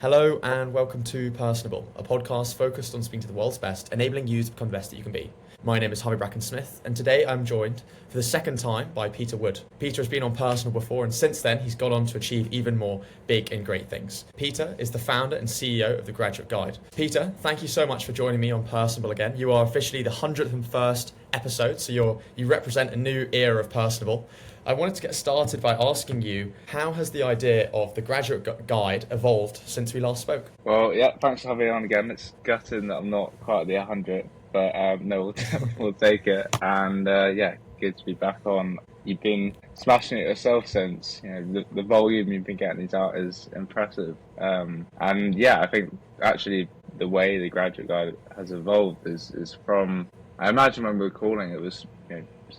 Hello and welcome to Personable, a podcast focused on speaking to the world's best, enabling you to become the best that you can be. My name is HarveyBracken-Smith, and today I'm joined for the second time by Peter Wood. Peter has been on Personable before, and since then he's gone on to achieve even more big and great things. Peter is the founder and CEO of The Graduate Guide. Peter, thank you so much for joining me on Personable again. You are officially the 101st episode, so you represent a new era of Personable. I wanted to get started by asking you, how has the idea of the Graduate Guide evolved since we last spoke? Well, yeah, thanks for having me on again. It's gutting that I'm not quite at the 100, but no, we'll take it. And yeah, good to be back on. You've been smashing it yourself since, the volume you've been getting these out is impressive. And yeah, I think actually the way the Graduate Guide has evolved is from, I imagine when we were calling it was,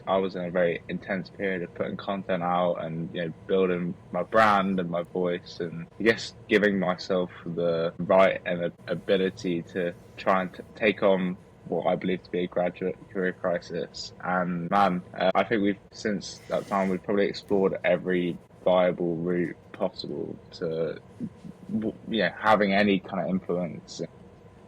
I was in a very intense period of putting content out and building my brand and my voice, and I guess giving myself the right and ability to try and take on what I believe to be a graduate career crisis. And man, I think since that time we've probably explored every viable route possible to having any kind of influence.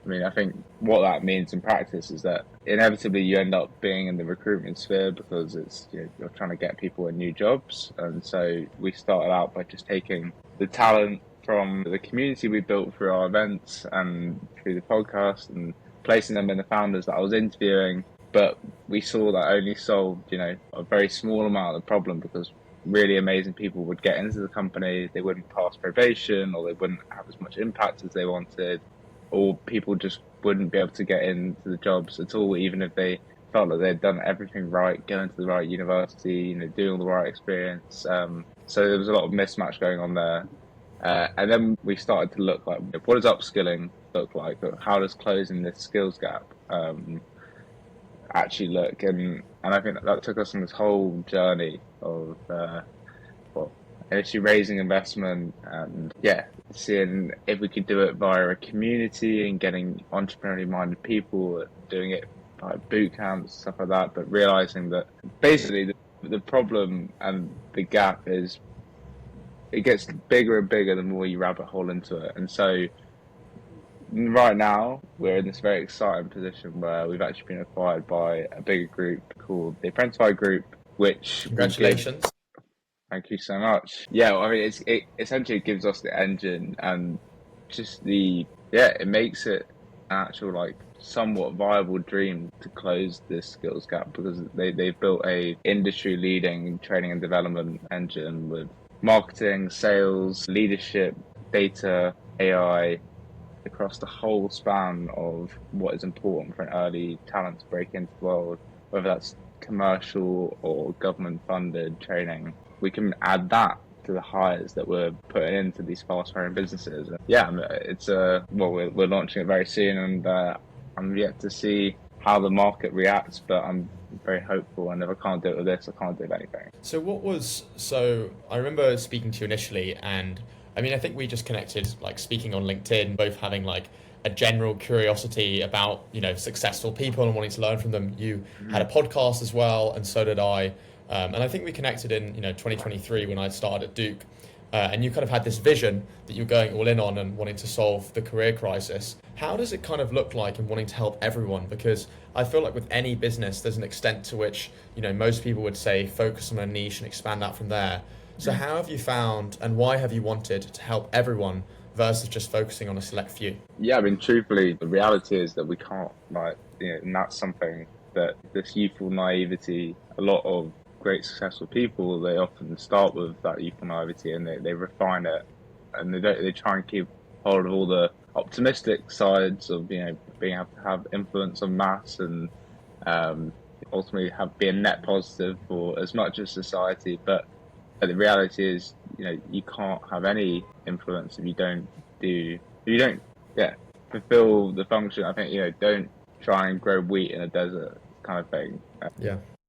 I mean, I think what that means in practice is that inevitably you end up being in the recruitment sphere because it's you're trying to get people in new jobs. And so we started out by just taking the talent from the community we built through our events and through the podcast and placing them in the founders that I was interviewing. But we saw that only solved a very small amount of the problem, because really amazing people would get into the company, they wouldn't pass probation, or they wouldn't have as much impact as they wanted, or people just wouldn't be able to get into the jobs at all, even if they felt that they'd done everything right, going to the right university, doing all the right experience. So there was a lot of mismatch going on there. And then we started to look like, what does upskilling look like? How does closing this skills gap actually look? And I think that took us on this whole journey of initially raising investment and seeing if we could do it via a community and getting entrepreneurially minded people, doing it by boot camps, stuff like that, but realizing that basically the problem and the gap is it gets bigger and bigger the more you rabbit hole into it. And so right now we're in this very exciting position where we've actually been acquired by a bigger group called the Apprenticeship Group, which Congratulations. Thank you so much. Yeah, I mean, it essentially gives us the engine and just it makes it an actual somewhat viable dream to close this skills gap, because they've built a industry leading training and development engine with marketing, sales, leadership, data, AI, across the whole span of what is important for an early talent to break into the world, whether that's commercial or government funded training. We can add that to the hires that we're putting into these fast-growing businesses. Yeah, it's we're launching it very soon, and I'm yet to see how the market reacts, but I'm very hopeful. And if I can't do it with this, I can't do it with anything. So I remember speaking to you initially, and I mean, I think we just connected, speaking on LinkedIn, both having a general curiosity about, successful people and wanting to learn from them. You had a podcast as well, and so did I. And I think we connected in 2023 when I started at Duke, and you kind of had this vision that you're going all in on and wanting to solve the career crisis. How does it kind of look like in wanting to help everyone? Because I feel like with any business, there's an extent to which most people would say focus on a niche and expand out from there. So how have you found, and why have you wanted to help everyone versus just focusing on a select few? Yeah, I mean, truthfully, the reality is that we can't, and that's something that this youthful naivety, a lot of great successful people, they often start with that youthful naivety and they refine it, and they try and keep hold of all the optimistic sides of being able to have influence on mass and ultimately be a net positive for as much as society. But the reality is, you can't have any influence if you don't fulfill the function. I think don't try and grow wheat in a desert kind of thing.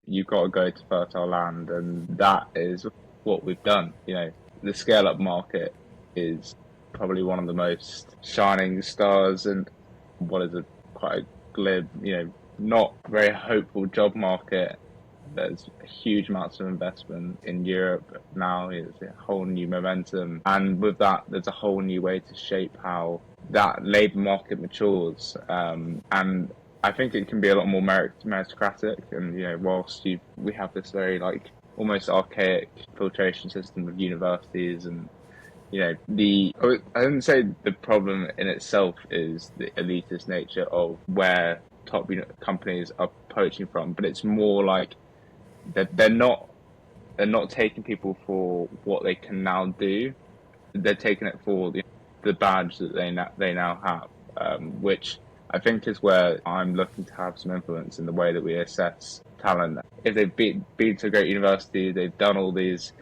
You've got to go to fertile land, and that is what we've done. The scale up market is probably one of the most shining stars, and what is quite a glib, not very hopeful job market. There's huge amounts of investment in Europe now. There's a whole new momentum. And with that, there's a whole new way to shape how that labour market matures. And I think it can be a lot more meritocratic. And, whilst we have this very almost archaic filtration system of universities and I wouldn't say the problem in itself is the elitist nature of where top companies are poaching from, but it's more like they're not taking people for what they can now do. They're taking it for the badge that they now have, which I think is where I'm looking to have some influence in the way that we assess talent. If they've been to a great university, they've done all these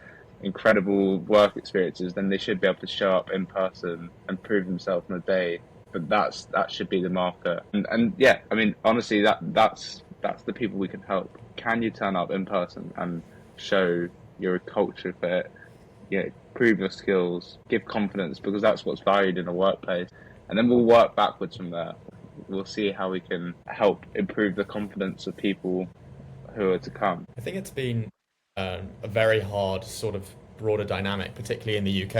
incredible work experiences, then they should be able to show up in person and prove themselves on the day. But that should be the marker. And yeah, I mean, honestly, that's the people we can help. Can you turn up in person and show you're a culture fit? Prove your skills, give confidence, because that's what's valued in a workplace. And then we'll work backwards from there. We'll see how we can help improve the confidence of people who are to come. I think it's been a very hard sort of broader dynamic, particularly in the UK.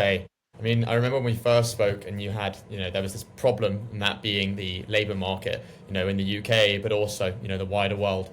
I mean, I remember when we first spoke and you had, there was this problem, and that being the labour market, in the UK, but also, the wider world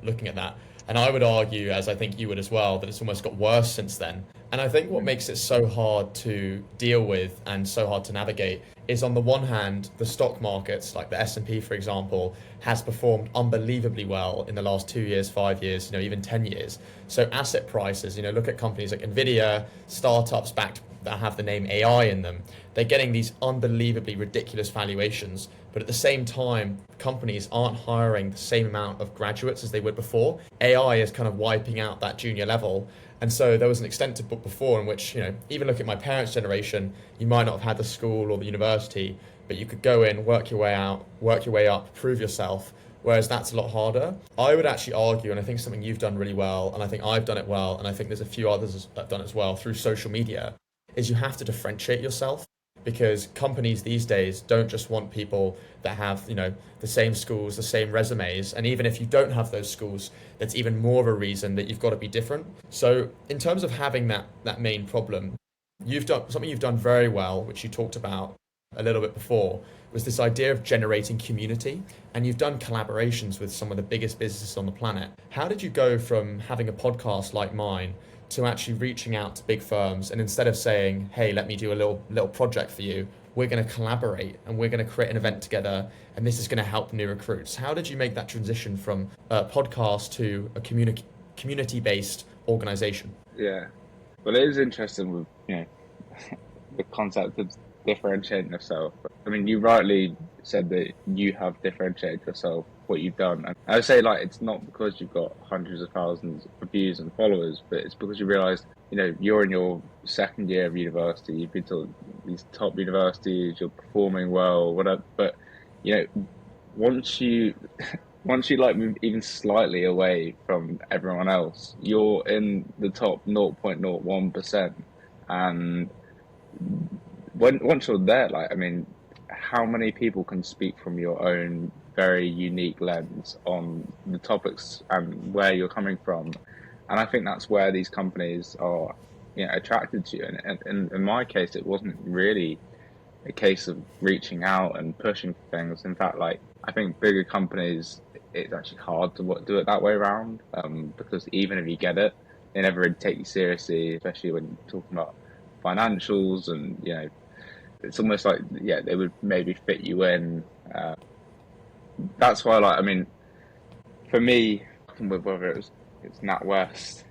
looking at that. And I would argue, as I think you would as well, that it's almost got worse since then. And I think what makes it so hard to deal with and so hard to navigate is, on the one hand, the stock markets, like the S&P, for example, has performed unbelievably well in the last 2 years, 5 years, even 10 years. So asset prices, look at companies like Nvidia, startups backed that have the name AI in them. They're getting these unbelievably ridiculous valuations, but at the same time, companies aren't hiring the same amount of graduates as they would before. AI is kind of wiping out that junior level. And so there was an extent to book before in which, even look at my parents' generation, you might not have had the school or the university, but you could go in, work your way out, work your way up, prove yourself, whereas that's a lot harder. I would actually argue, and I think something you've done really well, and I think I've done it well, and I think there's a few others that have done it as well through social media, is you have to differentiate yourself, because companies these days don't just want people that have, the same schools, the same resumes. And even if you don't have those schools, that's even more of a reason that you've got to be different. So in terms of having that main problem, you've done something you've done very well, which you talked about a little bit before, was this idea of generating community. And you've done collaborations with some of the biggest businesses on the planet. How did you go from having a podcast like mine to actually reaching out to big firms, and instead of saying, hey, let me do a little project for you, we're going to collaborate and we're going to create an event together, and this is going to help new recruits? How did you make that transition from a podcast to a community-based organization? Yeah, well, it is interesting with the concept of differentiating yourself. I mean, you rightly said that you have differentiated yourself, what you've done. And I would say, it's not because you've got hundreds of thousands of views and followers, but it's because you realise, you're in your second year of university, you've been to these top universities, you're performing well, whatever. But, once you move even slightly away from everyone else, you're in the top 0.01%. And once you're there, how many people can speak from your own very unique lens on the topics and where you're coming from? And I think that's where these companies are, attracted to you. And in my case, it wasn't really a case of reaching out and pushing for things. In fact, I think bigger companies, it's actually hard to do it that way around, because even if you get it, they never really take you seriously, especially when you're talking about financials, and it's almost like they would maybe fit you in. That's why, for me, with whether it's NatWest,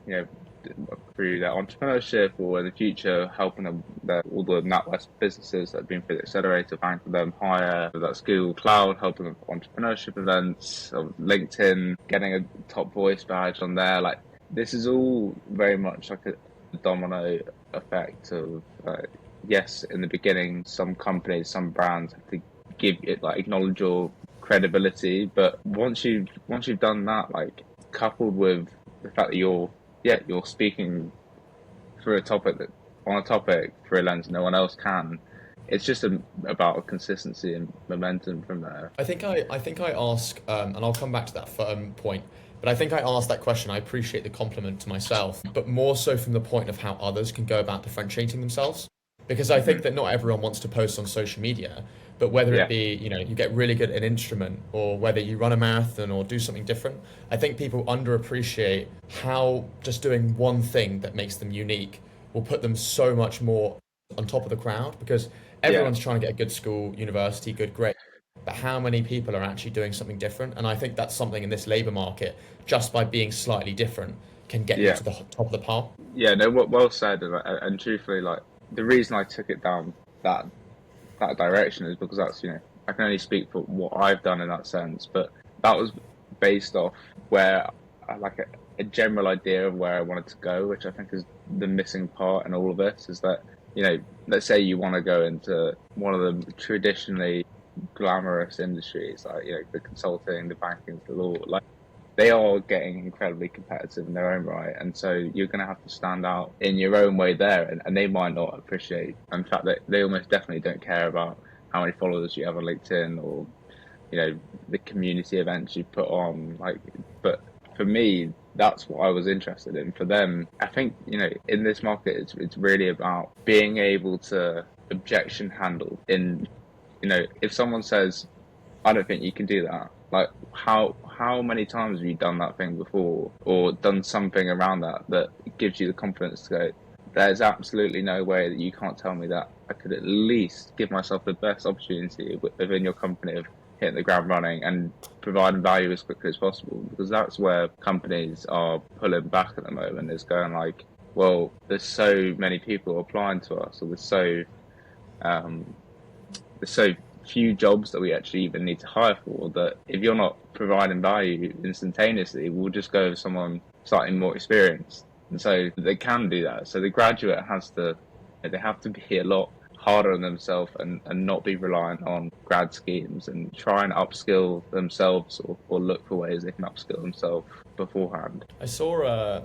through their entrepreneurship, or in the future helping them, all the NatWest businesses that have been through the accelerator, banking them higher, that School Cloud, helping them with entrepreneurship events, or LinkedIn, getting a top voice badge on there. This is all very much like a domino effect of, yes, in the beginning, some companies, some brands have to give it, acknowledge your credibility, but once you've done that, coupled with the fact that you're speaking through on a topic through a lens no one else can, it's just about consistency and momentum from there. I think I ask, and I'll come back to that point, But I think I asked that question. I appreciate the compliment to myself, but more so from the point of how others can go about differentiating themselves. Because I think Hmm. that not everyone wants to post on social media, but whether it Yeah, be, you get really good at an instrument or whether you run a marathon or do something different, I think people underappreciate how just doing one thing that makes them unique will put them so much more on top of the crowd because yeah, everyone's trying to get a good school, university, good grade. But how many people are actually doing something different? And I think that's something in this labor market, just by being slightly different, can get you yeah, to the top of the pile. yeah. No, well said. And truthfully, like the reason I took it down that that direction is because that's I can only speak for what I've done in that sense, but that was based off where like a general idea of where I wanted to go, which I think is the missing part in all of this is that let's say you want to go into one of the traditionally glamorous industries like the consulting, the banking, the law, like they are getting incredibly competitive in their own right. And so you're going to have to stand out in your own way there. And they might not appreciate, in fact, that they almost definitely don't care about how many followers you have on LinkedIn or, the community events you put on. Like, but for me, that's what I was interested in. For them, I think, in this market, it's really about being able to objection handle if someone says, I don't think you can do that. Like how many times have you done that thing before or done something around that gives you the confidence to go, there's absolutely no way that you can't tell me that I could at least give myself the best opportunity within your company of hitting the ground running and providing value as quickly as possible because that's where companies are pulling back at the moment is going like, well, there's so many people applying to us or um, there's so few jobs that we actually even need to hire for that if you're not providing value instantaneously, we'll just go with someone slightly more experienced. And so they can do that. So the graduate they have to be a lot harder on themselves and not be reliant on grad schemes and try and upskill themselves or look for ways they can upskill themselves beforehand. I saw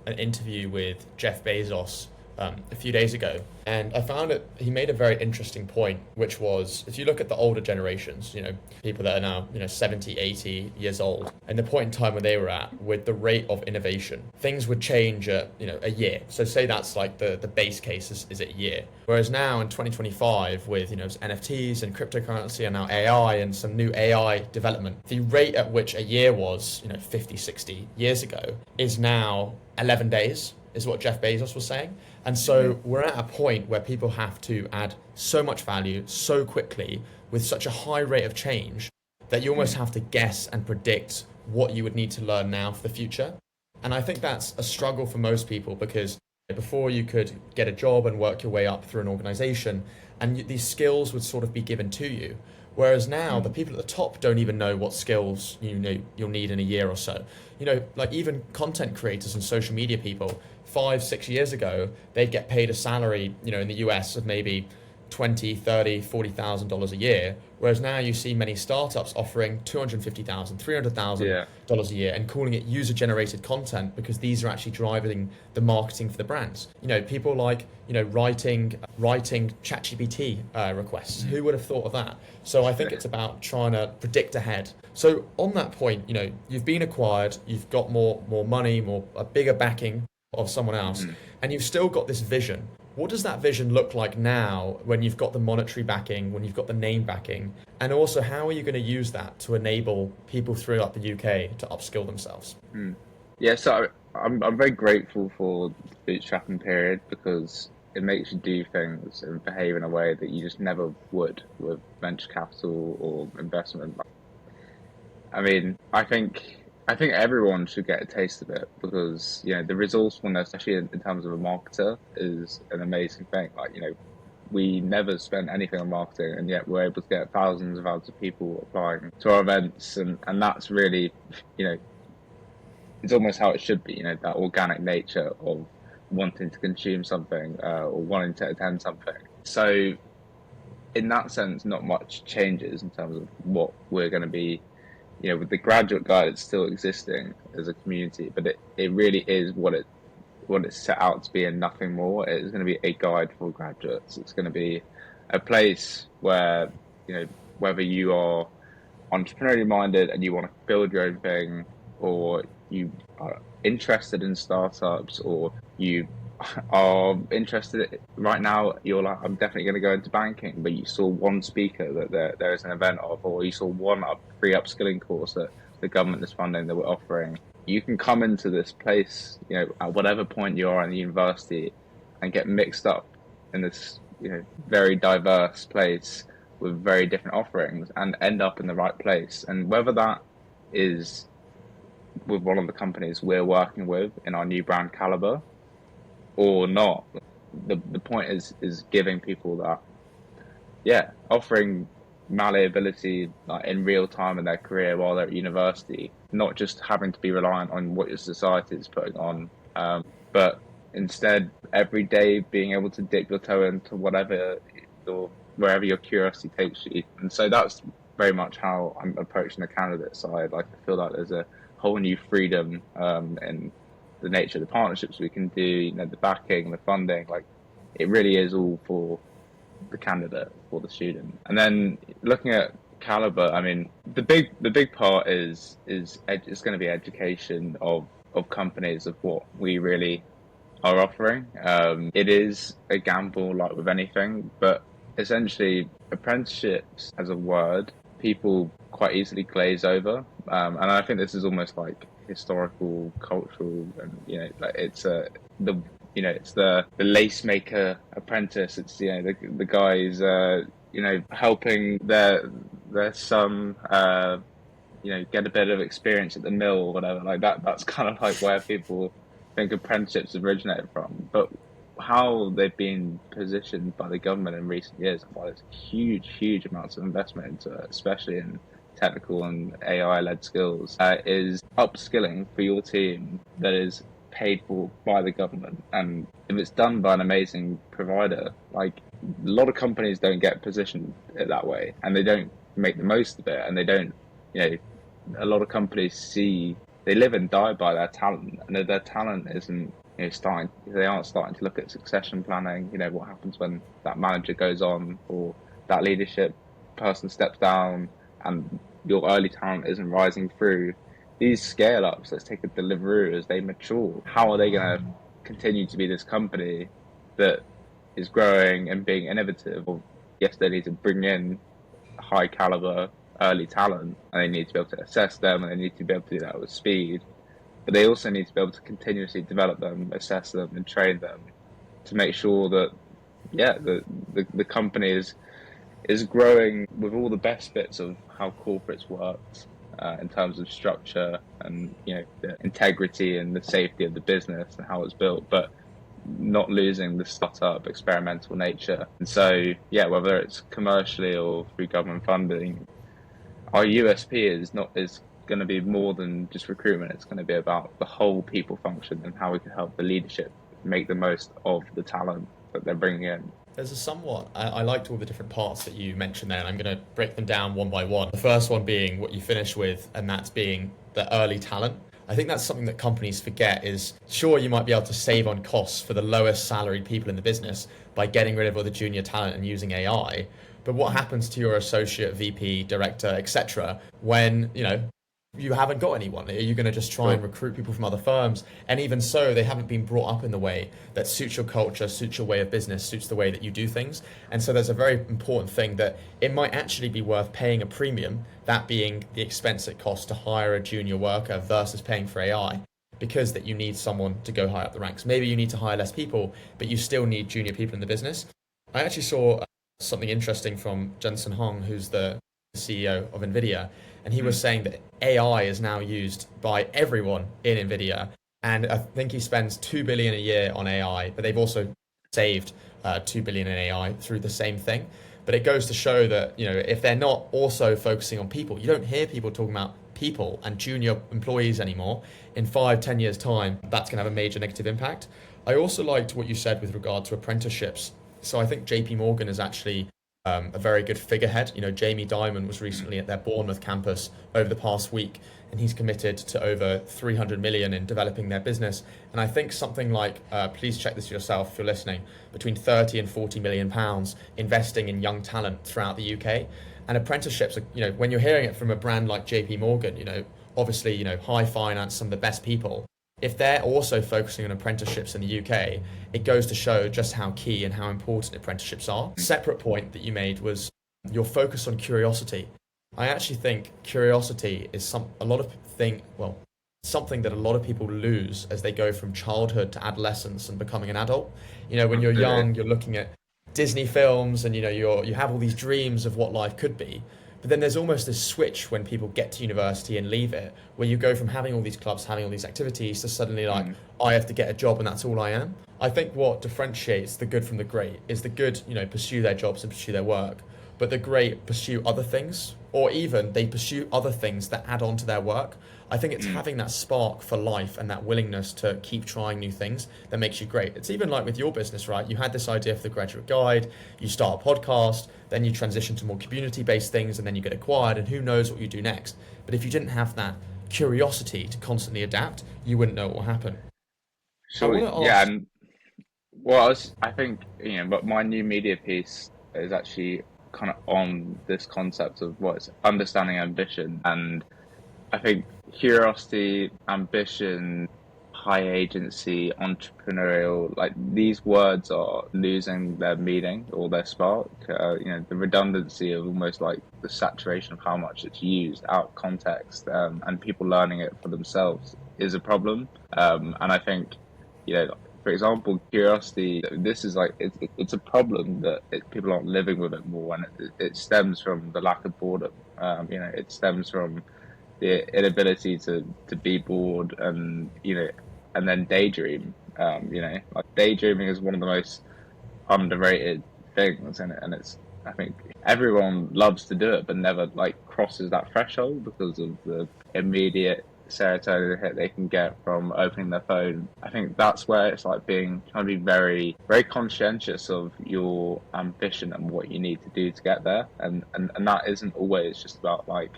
an interview with Jeff Bezos a few days ago, and I found it. He made a very interesting point, which was if you look at the older generations, people that are now 70, 80 years old, and the point in time when they were at, with the rate of innovation, things would change at a year. So say that's like the base case is a year. Whereas now in 2025, with NFTs and cryptocurrency and now AI and some new AI development, the rate at which a year was 50, 60 years ago is now 11 days, is what Jeff Bezos was saying. And so we're at a point where people have to add so much value so quickly with such a high rate of change that you almost have to guess and predict what you would need to learn now for the future. And I think that's a struggle for most people because before you could get a job and work your way up through an organization and these skills would sort of be given to you. Whereas now, the people at the top don't even know what skills you'll need in a year or so. Like even content creators and social media people, 5, 6 years ago, they'd get paid a salary, in the US of maybe 20, 30, $40,000 a year. Whereas now you see many startups offering $250,000, Yeah. $300,000 a year and calling it user-generated content because these are actually driving the marketing for the brands. People like, writing ChatGPT requests. Who would have thought of that? So I think it's about trying to predict ahead. So on that point, you've been acquired, you've got more money, a bigger backing of someone else, and you've still got this vision. What does that vision look like now when you've got the monetary backing, when you've got the name backing? And also, how are you going to use that to enable people throughout the UK to upskill themselves? Yeah, so I'm very grateful for the bootstrapping period because it makes you do things and behave in a way that you just never would with venture capital or investment. I mean, I think everyone should get a taste of it because the resourcefulness, especially in terms of a marketer, is an amazing thing. Like we never spent anything on marketing, and yet we're able to get thousands of people applying to our events, and that's really you know it's almost how it should be. That organic nature of wanting to consume something or wanting to attend something. So in that sense, not much changes in terms of what we're going to be with the graduate guide, it's still existing as a community, but it really is what it's set out to be and nothing more. It's going to be a guide for graduates. It's going to be a place where whether you are entrepreneurially minded and you want to build your own thing, or you are interested in startups, or you are interested right now, you're like, I'm definitely going to go into banking, but you saw one speaker that there is an event of, or you saw one free upskilling course that the government is funding that we're offering. You can come into this place, at whatever point you are in the university, and get mixed up in this, very diverse place with very different offerings, and end up in the right place. And whether that is with one of the companies we're working with in our new brand Caliber or not, the point is giving people that, offering malleability like in real time in their career while they're at university, not just having to be reliant on what your society is putting on, but instead every day being able to dip your toe into whatever or wherever your curiosity takes you. And so that's very much how I'm approaching the candidate side. Like, I feel like there's a whole new freedom in the nature of the partnerships we can do, the backing, the funding. Like, it really is all for the candidate, for the student. And then looking at Caliber, I mean, the big part is it's going to be education of companies of what we really are offering. It is a gamble, like with anything, but essentially apprenticeships as a word, people quite easily glaze over, and I think this is almost like historical, cultural, and like it's it's the lace maker apprentice. It's the guys helping their son get a bit of experience at the mill or whatever like that. That's kind of like where people think apprenticeships originated from. But how they've been positioned by the government in recent years, while there's huge amounts of investment into it, especially in technical and AI-led skills, is upskilling for your team that is paid for by the government. And if it's done by an amazing provider, like, a lot of companies don't get positioned that way, and they don't make the most of it, and they don't, a lot of companies they live and die by their talent, and if their talent isn't they aren't starting to look at succession planning, what happens when that manager goes on or that leadership person steps down and your early talent isn't rising through. These scale ups, let's take a Deliveroo, as they mature, how are they going to continue to be this company that is growing and being innovative? Or, yes, they need to bring in high caliber early talent, and they need to be able to assess them, and they need to be able to do that with speed. But they also need to be able to continuously develop them, assess them, and train them to make sure that, the company is growing with all the best bits of how corporates worked, in terms of structure and the integrity and the safety of the business and how it's built, but not losing the startup experimental nature. And so, whether it's commercially or through government funding, our USP is going to be more than just recruitment. It's going to be about the whole people function and how we can help the leadership make the most of the talent that they're bringing in. There's I liked all the different parts that you mentioned there, and I'm going to break them down one by one. The first one being what you finished with, and that's being the early talent. I think that's something that companies forget is, sure, you might be able to save on costs for the lowest salaried people in the business by getting rid of all the junior talent and using AI. But what happens to your associate, VP, director, etc. when, you haven't got anyone? Are you going to just try and recruit people from other firms? And even so, they haven't been brought up in the way that suits your culture, suits your way of business, suits the way that you do things. And so there's a very important thing that it might actually be worth paying a premium, that being the expense it costs to hire a junior worker versus paying for AI, because that you need someone to go high up the ranks. Maybe you need to hire less people, but you still need junior people in the business. I actually saw something interesting from Jensen Huang, who's the CEO of NVIDIA, and he was saying that AI is now used by everyone in NVIDIA, and I think he spends $2 billion a year on AI, but they've also saved $2 billion in AI through the same thing. But it goes to show that, if they're not also focusing on people, you don't hear people talking about people and junior employees anymore. In 5-10 years time, that's going to have a major negative impact. I also liked what you said with regard to apprenticeships. So I think JP Morgan is actually a very good figurehead. Jamie Dimon was recently at their Bournemouth campus over the past week, and he's committed to over 300 million in developing their business. And I think something like, please check this yourself if you're listening, between 30 and 40 million pounds investing in young talent throughout the UK. And apprenticeships, when you're hearing it from a brand like JP Morgan, obviously, high finance, some of the best people, if they're also focusing on apprenticeships in the UK, it goes to show just how key and how important apprenticeships are. Separate point that you made was your focus on curiosity. I actually think curiosity is something that a lot of people lose as they go from childhood to adolescence and becoming an adult. When you're young, you're looking at Disney films and you have all these dreams of what life could be. But then there's almost this switch when people get to university and leave it, where you go from having all these clubs, having all these activities, to suddenly I have to get a job and that's all I am. I think what differentiates the good from the great is the good, pursue their jobs and pursue their work, but the great pursue other things, or even they pursue other things that add on to their work. I think it's having that spark for life and that willingness to keep trying new things that makes you great. It's even like with your business, right? You had this idea for the graduate guide, you start a podcast, then you transition to more community-based things, and then you get acquired, and who knows what you do next. But if you didn't have that curiosity to constantly adapt, you wouldn't know what will happen. Sure. Yeah, and I think, but my new media piece is actually kind of on this concept of what's understanding ambition. And I think curiosity, ambition, high agency, entrepreneurial, like these words are losing their meaning or their spark. The redundancy of almost like the saturation of how much it's used out of context, and people learning it for themselves is a problem. And I think, for example, curiosity, this is like, it's a problem that people aren't living with it more, and it stems from the lack of boredom. It stems from the inability to be bored and, and then daydream. Like daydreaming is one of the most underrated things, and it's, I think everyone loves to do it, but never like crosses that threshold because of the immediate serotonin hit they can get from opening their phone. I think that's where it's like trying to be very, very conscientious of your ambition and what you need to do to get there. And that isn't always just about like,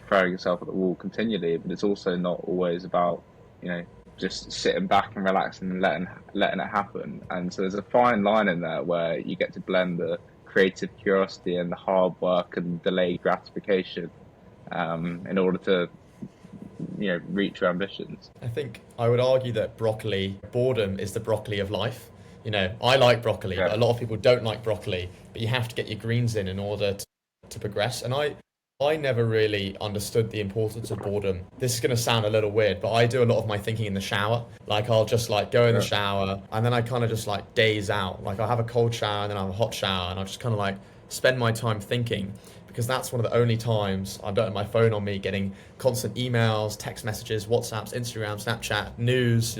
throwing yourself at the wall continually, but it's also not always about, just sitting back and relaxing and letting it happen. And so there's a fine line in there where you get to blend the creative curiosity and the hard work and delayed gratification, in order to reach your ambitions. I think I would argue that boredom is the broccoli of life. I like broccoli, but a lot of people don't like broccoli, but you have to get your greens in order to progress. And I never really understood the importance of boredom. This is going to sound a little weird, but I do a lot of my thinking in the shower. Like I'll just like go in the shower and then I kind of just like daze out. Like I'll have a cold shower and then I'll have a hot shower and I'll just kind of like spend my time thinking, because that's one of the only times I don't have my phone on me getting constant emails, text messages, WhatsApps, Instagram, Snapchat, news,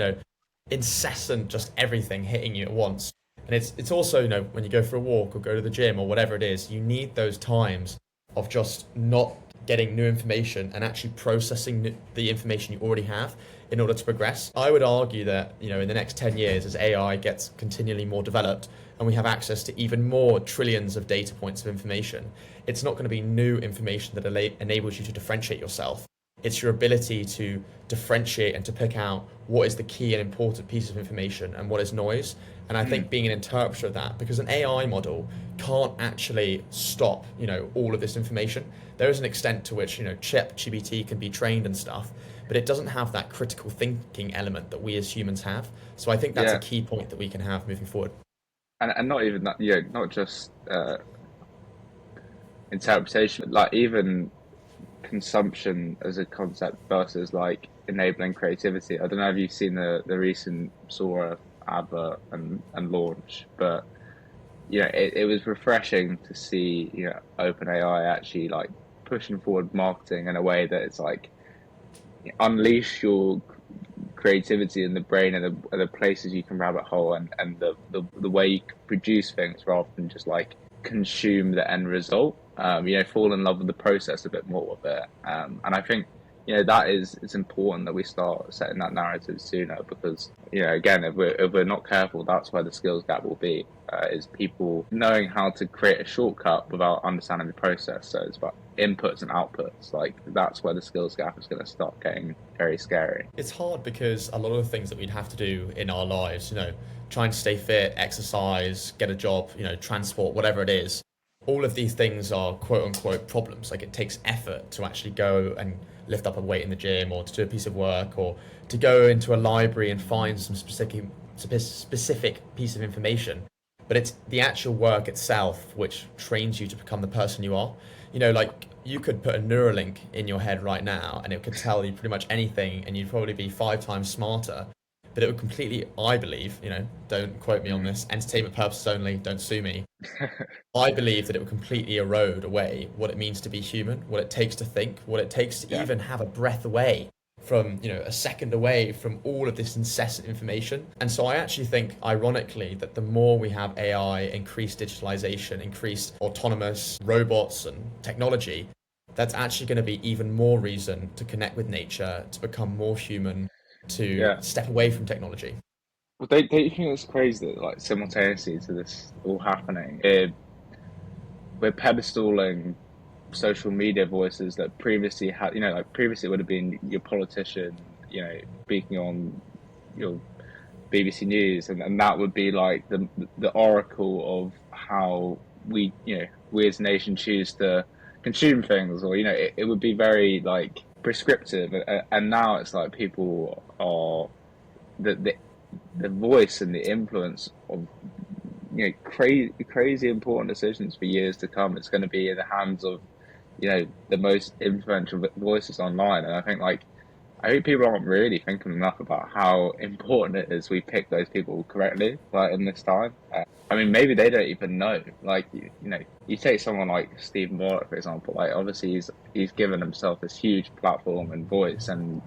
incessant, just everything hitting you at once. And it's also, when you go for a walk or go to the gym or whatever it is, you need those times of just not getting new information and actually processing the information you already have in order to progress. I would argue that, in the next 10 years, as AI gets continually more developed and we have access to even more trillions of data points of information, it's not going to be new information that enables you to differentiate yourself. It's your ability to differentiate and to pick out what is the key and important piece of information and what is noise. And I think being an interpreter of that, because an AI model can't actually stop, all of this information. There is an extent to which, ChatGPT can be trained and stuff, but it doesn't have that critical thinking element that we as humans have. So I think that's a key point that we can have moving forward. And not even that, not just interpretation, like even consumption as a concept versus like enabling creativity. I don't know if you've seen the recent Sora advert and launch, but it was refreshing to see OpenAI actually like pushing forward marketing in a way that it's like unleash your creativity in the brain and the places you can rabbit hole and the way you can produce things rather than just like consume the end result. Fall in love with the process a bit more with it. And I think it's important that we start setting that narrative sooner, because again, if we're not careful, that's where the skills gap will be, is people knowing how to create a shortcut without understanding the process. So it's about inputs and outputs. Like that's where the skills gap is going to start getting very scary. It's hard because a lot of the things that we'd have to do in our lives, trying to stay fit, exercise, get a job, transport, whatever it is, All of these things are quote unquote problems. Like it takes effort to actually go and lift up a weight in the gym, or to do a piece of work, or to go into a library and find some specific piece of information. But it's the actual work itself which trains you to become the person you are. Like you could put a Neuralink in your head right now and it could tell you pretty much anything, and you'd probably be 5 times smarter. But it would completely, I believe, don't quote me on this, entertainment purposes only, don't sue me. I believe that it would completely erode away what it means to be human, what it takes to think, what it takes to Yeah. even have a breath away from, a second away from all of this incessant information. And so I actually think, ironically, that the more we have AI, increased digitalization, increased autonomous robots and technology, that's actually going to be even more reason to connect with nature, to become more human, to Yeah. step away from technology. Well, don't you think it's crazy that like simultaneously to this all happening, we're pedestaling social media voices that previously had, like previously it would have been your politician, speaking on your BBC News, and that would be like the oracle of how we as a nation choose to consume things, or it would be very like prescriptive, and now it's like people are the voice and the influence of crazy important decisions for years to come. It's going to be in the hands of the most influential voices online, and I think people aren't really thinking enough about how important it is we pick those people correctly, like in this time. I mean, maybe they don't even know. Like, you take someone like Stephen Bartlett, for example. Like, obviously, he's given himself this huge platform and voice, and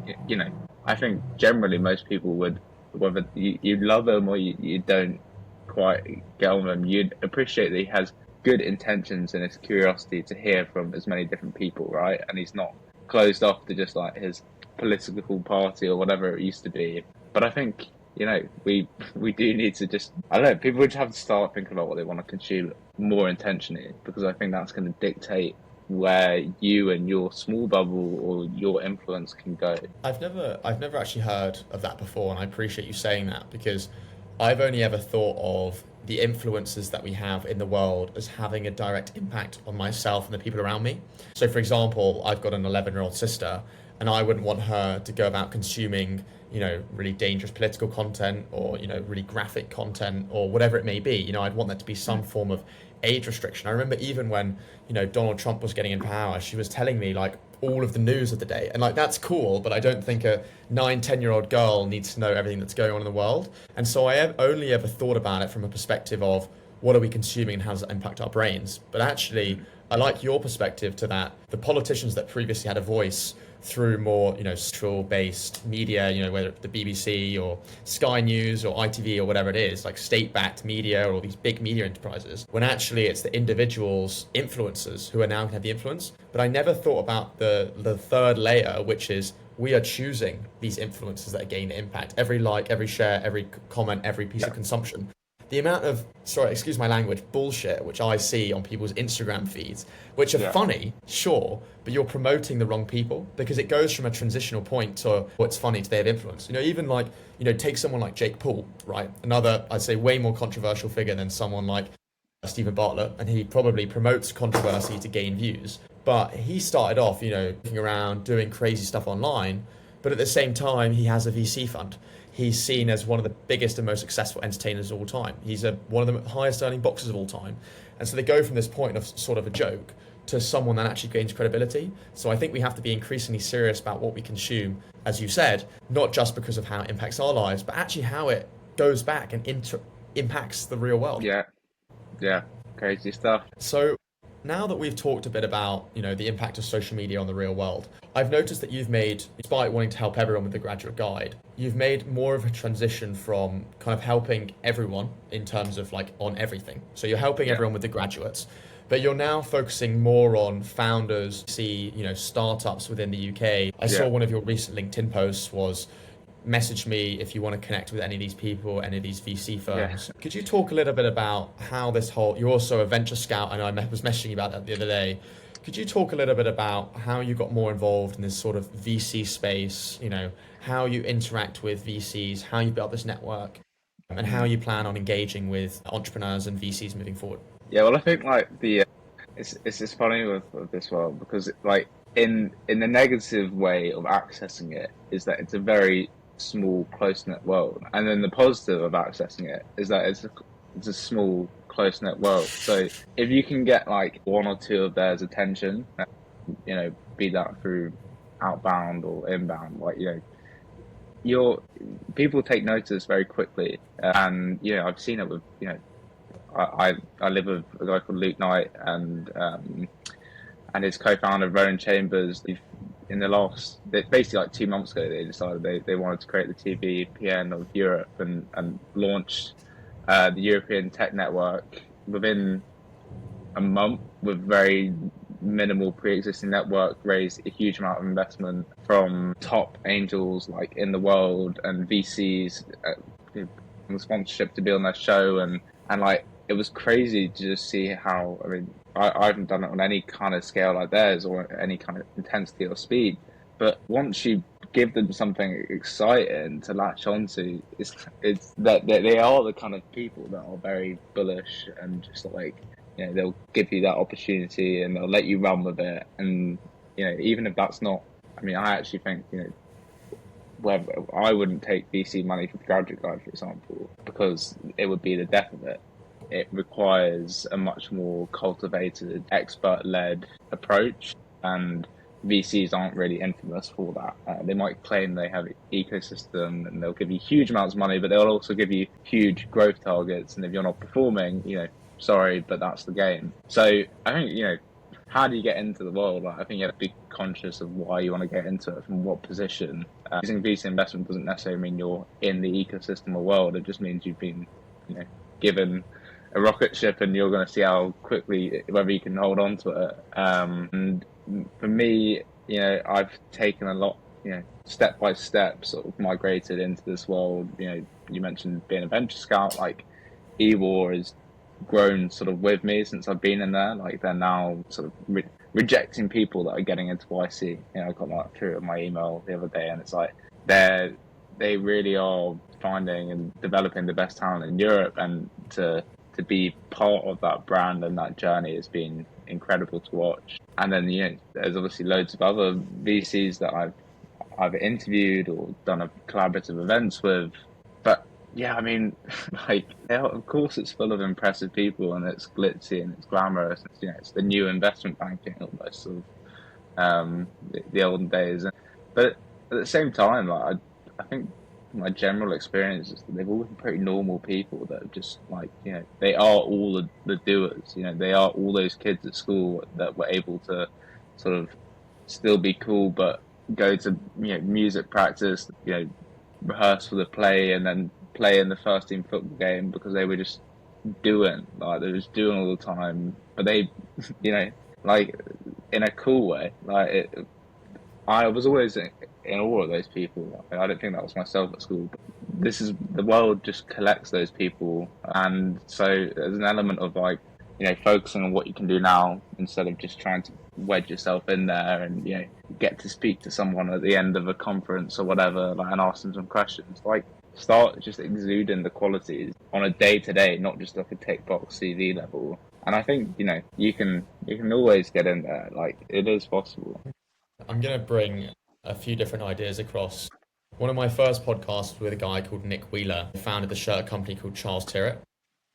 I think generally most people would, whether you love him or you don't quite get on with him, you'd appreciate that he has good intentions and his curiosity to hear from as many different people, right? And he's not closed off to just like his political party or whatever it used to be. But I think we do need to just, I don't know, people would have to start thinking about what they want to consume more intentionally, because I think that's going to dictate where you and your small bubble or your influence can go. I've never actually heard of that before, and I appreciate you saying that, because I've only ever thought of the influences that we have in the world as having a direct impact on myself and the people around me. So, for example, I've got an 11-year-old sister, and I wouldn't want her to go about consuming, really dangerous political content, or, really graphic content, or whatever it may be. I'd want there to be some form of age restriction. I remember even when, Donald Trump was getting in power, she was telling me like all of the news of the day. And like, that's cool, but I don't think a 9, 10-year-old girl needs to know everything that's going on in the world. And so I have only ever thought about it from a perspective of what are we consuming and how does that impact our brains? But actually, I like your perspective to that. The politicians that previously had a voice through more, social based media, whether it's the BBC or Sky News or ITV or whatever it is, like state backed media or these big media enterprises, when actually it's the individuals, influencers, who are now going to have the influence. But I never thought about the third layer, which is we are choosing these influencers that are gaining impact. Every like, every share, every comment, every piece of consumption. The amount of, sorry, excuse my language, bullshit which I see on people's Instagram feeds, which are funny, sure, but you're promoting the wrong people, because it goes from a transitional point to what's funny to they have influence. Even like, take someone like Jake Paul, right? Another, I'd say, way more controversial figure than someone like Stephen Bartlett, and he probably promotes controversy to gain views. But he started off, looking around, doing crazy stuff online, but at the same time, he has a VC fund. He's seen as one of the biggest and most successful entertainers of all time. He's one of the highest earning boxers of all time. And so they go from this point of sort of a joke to someone that actually gains credibility. So I think we have to be increasingly serious about what we consume, as you said, not just because of how it impacts our lives, but actually how it goes back and impacts the real world. Yeah, crazy stuff. So now that we've talked a bit about, the impact of social media on the real world, I've noticed that you've made, despite wanting to help everyone with the graduate guide, you've made more of a transition from kind of helping everyone in terms of like on everything. So you're helping everyone with the graduates, but you're now focusing more on founders, startups within the UK. I saw one of your recent LinkedIn posts was, message me if you want to connect with any of these people, any of these VC firms. Could you talk a little bit about how this whole, you're also a venture scout, and I was messaging you about that the other day. Could you talk a little bit about how you got more involved in this sort of VC space, how you interact with VCs, how you built this network, and how you plan on engaging with entrepreneurs and VCs moving forward? Yeah, well, I think like It's funny with this world because like in the negative way of accessing it is that it's a very small close knit world, and then the positive of accessing it is that it's a small close knit world. So if you can get like one or two of theirs attention, be that through outbound or inbound, like your people take notice very quickly, and I've seen it with I live with a guy called Luke Knight and his co-founder Rowan Chambers. In the last, basically like 2 months ago, they decided they wanted to create the TVPN of Europe and launched the European Tech Network within a month with very minimal pre-existing network, raised a huge amount of investment from top angels like in the world and VCs and sponsorship to be on their show and like it was crazy to just see how I haven't done it on any kind of scale like theirs or any kind of intensity or speed, but once you give them something exciting to latch onto, it's that they are the kind of people that are very bullish and just like they'll give you that opportunity and they'll let you run with it. And even if that's not, I actually think whether I wouldn't take VC money for the graduate guide, for example, because it would be the death of it. It requires a much more cultivated, expert-led approach, and VCs aren't really infamous for that. They might claim they have an ecosystem and they'll give you huge amounts of money, but they'll also give you huge growth targets. And if you're not performing, sorry, but that's the game. So I think, how do you get into the world? Like, I think you have to be conscious of why you want to get into it, from what position. Using VC investment doesn't necessarily mean you're in the ecosystem or world. It just means you've been, given a rocket ship and you're going to see how quickly, whether you can hold on to it. And for me, I've taken a lot, step by step, sort of migrated into this world. You mentioned being a venture scout, like eWar has grown sort of with me since I've been in there. Like they're now sort of rejecting people that are getting into YC. I got that through in my email the other day, and it's like they really are finding and developing the best talent in Europe, and to be part of that brand and that journey has been incredible to watch. And then there's obviously loads of other VCs that I've interviewed or done collaborative events with. But yeah, of course it's full of impressive people and it's glitzy and it's glamorous. It's the new investment banking almost of the olden days. But at the same time, I think my general experience is that they've all been pretty normal people that are just they are all the doers. They are all those kids at school that were able to sort of still be cool but go to music practice, rehearse for the play and then play in the first team football game because they were just doing, they were just doing all the time. But they in a cool way. I was always in awe of those people. I don't think that was myself at school. But the world just collects those people, and so there's an element of focusing on what you can do now instead of just trying to wedge yourself in there and get to speak to someone at the end of a conference or whatever, and ask them some questions. Start just exuding the qualities on a day-to-day, not just like a tick box CV level. And I think you can always get in there. It is possible. I'm going to bring a few different ideas across. One of my first podcasts with a guy called Nick Wheeler, who founded the shirt company called Charles Tyrwhitt.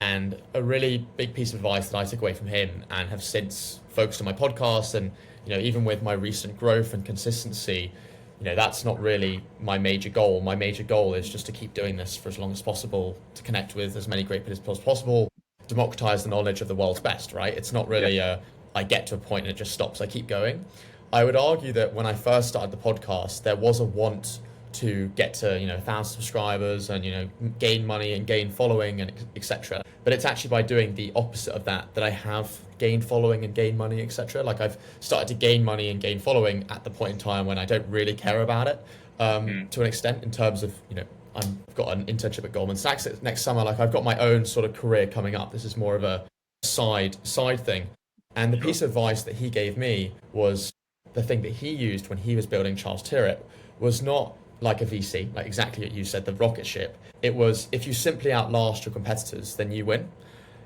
And a really big piece of advice that I took away from him and have since focused on my podcast, and even with my recent growth and consistency, that's not really my major goal. My major goal is just to keep doing this for as long as possible, to connect with as many great people as possible, democratize the knowledge of the world's best, right? It's not really I get to a point and it just stops. I keep going. I would argue that when I first started the podcast, there was a want to get to 1,000 subscribers and gain money and gain following and etc. But it's actually by doing the opposite of that I have gained following and gained money, etc. I've started to gain money and gain following at the point in time when I don't really care about it to an extent, in terms of I've got an internship at Goldman Sachs next summer. I've got my own sort of career coming up. This is more of a side thing. And the piece of advice that he gave me was the thing that he used when he was building Charles Tyrwhitt was not like a VC, exactly what you said, the rocket ship. It was, if you simply outlast your competitors, then you win.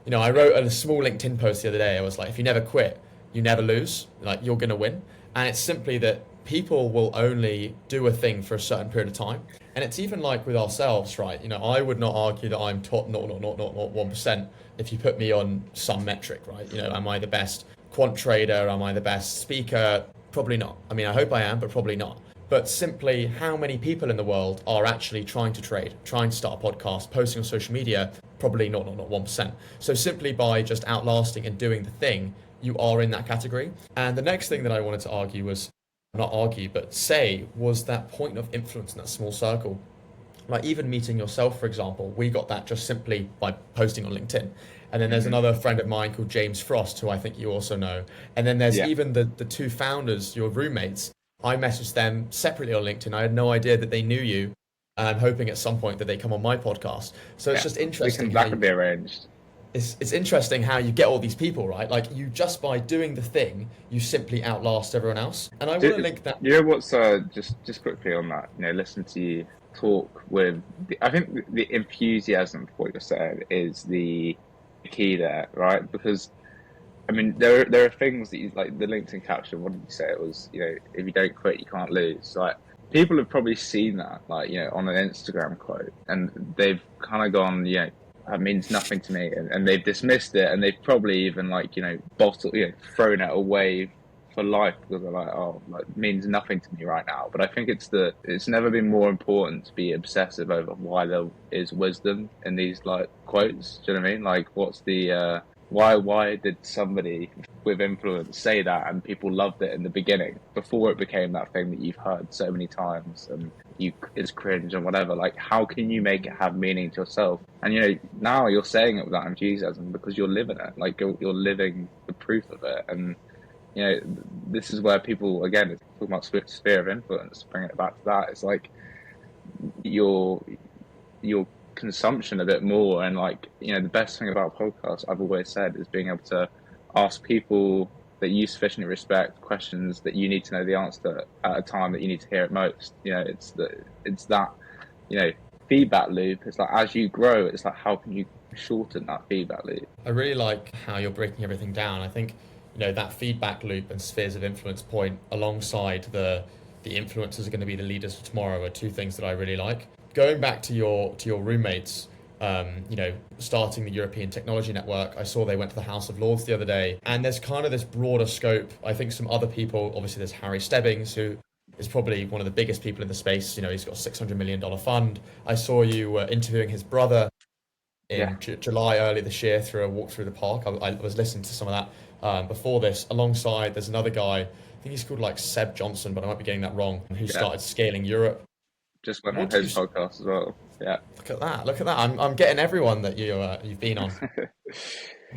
You know, I wrote a small LinkedIn post the other day. I was like, if you never quit, you never lose. Like, you're going to win. And it's simply that people will only do a thing for a certain period of time. And it's even like with ourselves, right? You know, I would not argue that I'm top 0.00001% if you put me on some metric, right? You know, am I the best quant trader? Am I the best speaker? Probably not. I mean, I hope I am, but probably not. But simply how many people in the world are actually trying to trade, trying to start a podcast, posting on social media? Probably not 1%. So simply by just outlasting and doing the thing, you are in that category. And the next thing that I wanted to argue was, not argue, but say, was that point of influence in that small circle. Like even meeting yourself, for example, we got that just simply by posting on LinkedIn. And then there's another friend of mine called James Frost, who I think you also know. And then there's Yeah. even the two founders, your roommates. I messaged them separately on LinkedIn. I had no idea that they knew you. And I'm hoping at some point that they come on my podcast. So it's just interesting. That can be arranged. It's interesting how you get all these people, right? Like you just by doing the thing, you simply outlast everyone else. And I want to link that. You know what's just quickly on that? You know, listen to you talk with. I think the enthusiasm for what you're saying is the key there, right? Because I mean, there are things that you like the LinkedIn caption. What did you say? It was, you know, if you don't quit, you can't lose. Like people have probably seen that, like, you know, on an Instagram quote, and they've kind of gone, you know, that means nothing to me, and they've dismissed it, and they've probably even like, you know, thrown it away for life because they're like, oh, like, it means nothing to me right now. But I think it's never been more important to be obsessive over why there is wisdom in these like quotes. Do you know what I mean? Like, what's the why did somebody with influence say that and people loved it in the beginning before it became that thing that you've heard so many times and it's cringe and whatever? Like, how can you make it have meaning to yourself? And, you know, now you're saying it with that enthusiasm because you're living it. Like, you're living the proof of it. And, you know, this is where people, again, it's talking about sphere of influence, bringing it back to that. It's like your consumption a bit more, and like, you know, the best thing about podcasts, I've always said, is being able to ask people that you sufficiently respect questions that you need to know the answer to at a time that you need to hear it most. You know, it's that, you know, feedback loop. It's like as you grow, it's like how can you shorten that feedback loop? I really like how you're breaking everything down. I think, you know, that feedback loop and spheres of influence point alongside the influencers are going to be the leaders for tomorrow are two things that I really like. Going back to your roommates, you know, starting the European Technology Network, I saw they went to the House of Lords the other day, and there's kind of this broader scope. I think some other people, obviously there's Harry Stebbings, who is probably one of the biggest people in the space. You know, he's got a $600 million fund. I saw you interviewing his brother in July earlier this year through a walk through the park. I was listening to some of that before this. Alongside, there's another guy, I think he's called like Seb Johnson, but I might be getting that wrong, who started scaling Europe. Just went on his podcast as well. Yeah. Look at that. I'm getting everyone that you've been on.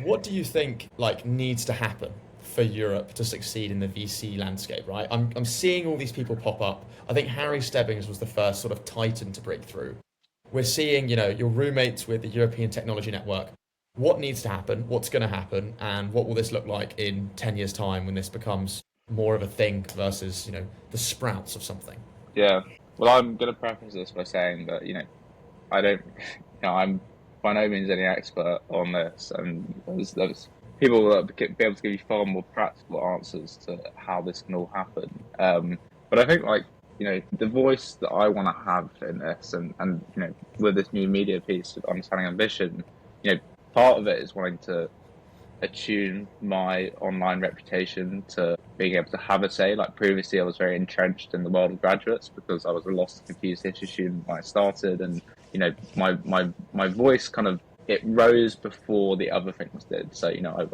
What do you think like needs to happen for Europe to succeed in the VC landscape, right? I'm seeing all these people pop up. I think Harry Stebbings was the first sort of titan to break through. We're seeing, you know, your roommates with the European Technology Network. What needs to happen? What's going to happen? And what will this look like in 10 years' time when this becomes more of a thing versus, you know, the sprouts of something? Yeah. Well, I'm going to preface this by saying that, you know, I'm by no means any expert on this, and there's people will be able to give you far more practical answers to how this can all happen. But I think, like, you know, the voice that I want to have in this, and you know, with this new media piece of understanding ambition, you know, part of it is wanting to attune my online reputation to being able to have a say. Like previously, I was very entrenched in the world of graduates because I was a lost and confused history student when I started, and you know, my voice kind of, it rose before the other things did. So you know,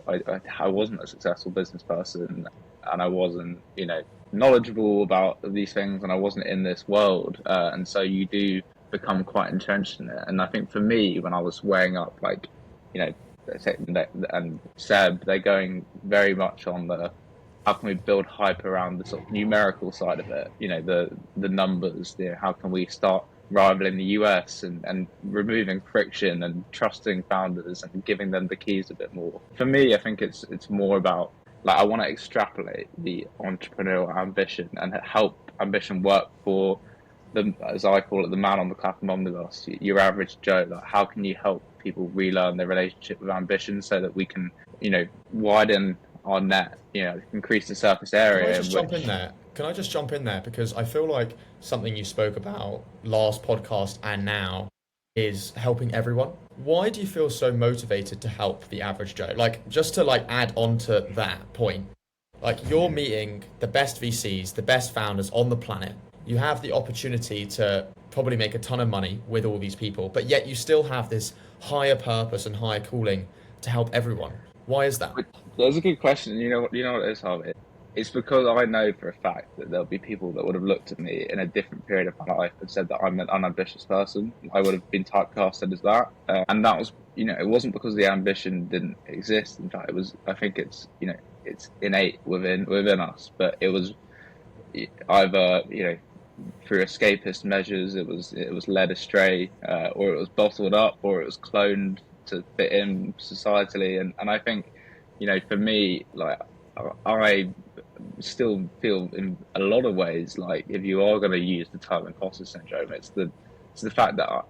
I wasn't a successful business person, and I wasn't, you know, knowledgeable about these things, and I wasn't in this world, and so you do become quite entrenched in it. And I think for me, when I was weighing up, like, you know, and Seb, they're going very much on the how can we build hype around the sort of numerical side of it, you know, the numbers, you know, how can we start rivaling the US and removing friction and trusting founders and giving them the keys a bit more. For me, I think it's more about, like, I want to extrapolate the entrepreneurial ambition and help ambition work for as I call it, the man on the Clapham omnibus, your average Joe. Like, how can you help people relearn their relationship with ambition so that we can, widen our net, increase the surface Can I area in just jump which. in there? Can I just jump in there? Because I feel like something you spoke about last podcast and now is helping everyone. Why do you feel so motivated to help the average Joe? Like, just to like add on to that point, like you're meeting the best VCs, the best founders on the planet. You have the opportunity to probably make a ton of money with all these people, but yet you still have this higher purpose and higher calling to help everyone. Why is that? That's a good question. You know what it is, Harvey? It's because I know for a fact that there'll be people that would have looked at me in a different period of my life and said that I'm an unambitious person. I would have been typecasted as that, and that was, it wasn't because the ambition didn't exist. In fact, it was. I think it's innate within us, but it was either through escapist measures, it was led astray, or it was bottled up, or it was cloned to fit in societally. And I think, for me, like, I still feel in a lot of ways like, if you are going to use the term imposter syndrome, it's the fact that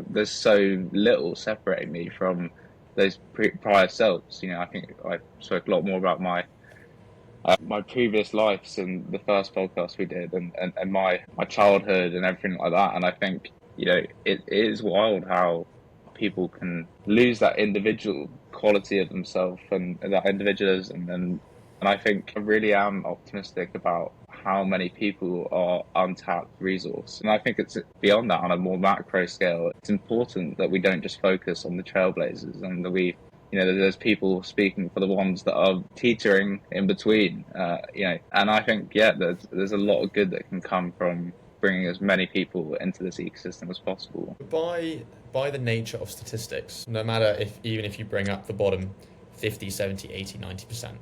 there's so little separating me from those prior selves. I think I spoke a lot more about my previous lives in the first podcast we did, and my childhood and everything like that. And I think, it is wild how people can lose that individual quality of themselves and that individualism. And I think I really am optimistic about how many people are untapped resource. And I think it's beyond that on a more macro scale. It's important that we don't just focus on the trailblazers, and that there's people speaking for the ones that are teetering in between, and I think, there's a lot of good that can come from bringing as many people into this ecosystem as possible. By the nature of statistics, no matter even if you bring up the bottom 50, 70, 80, 90%,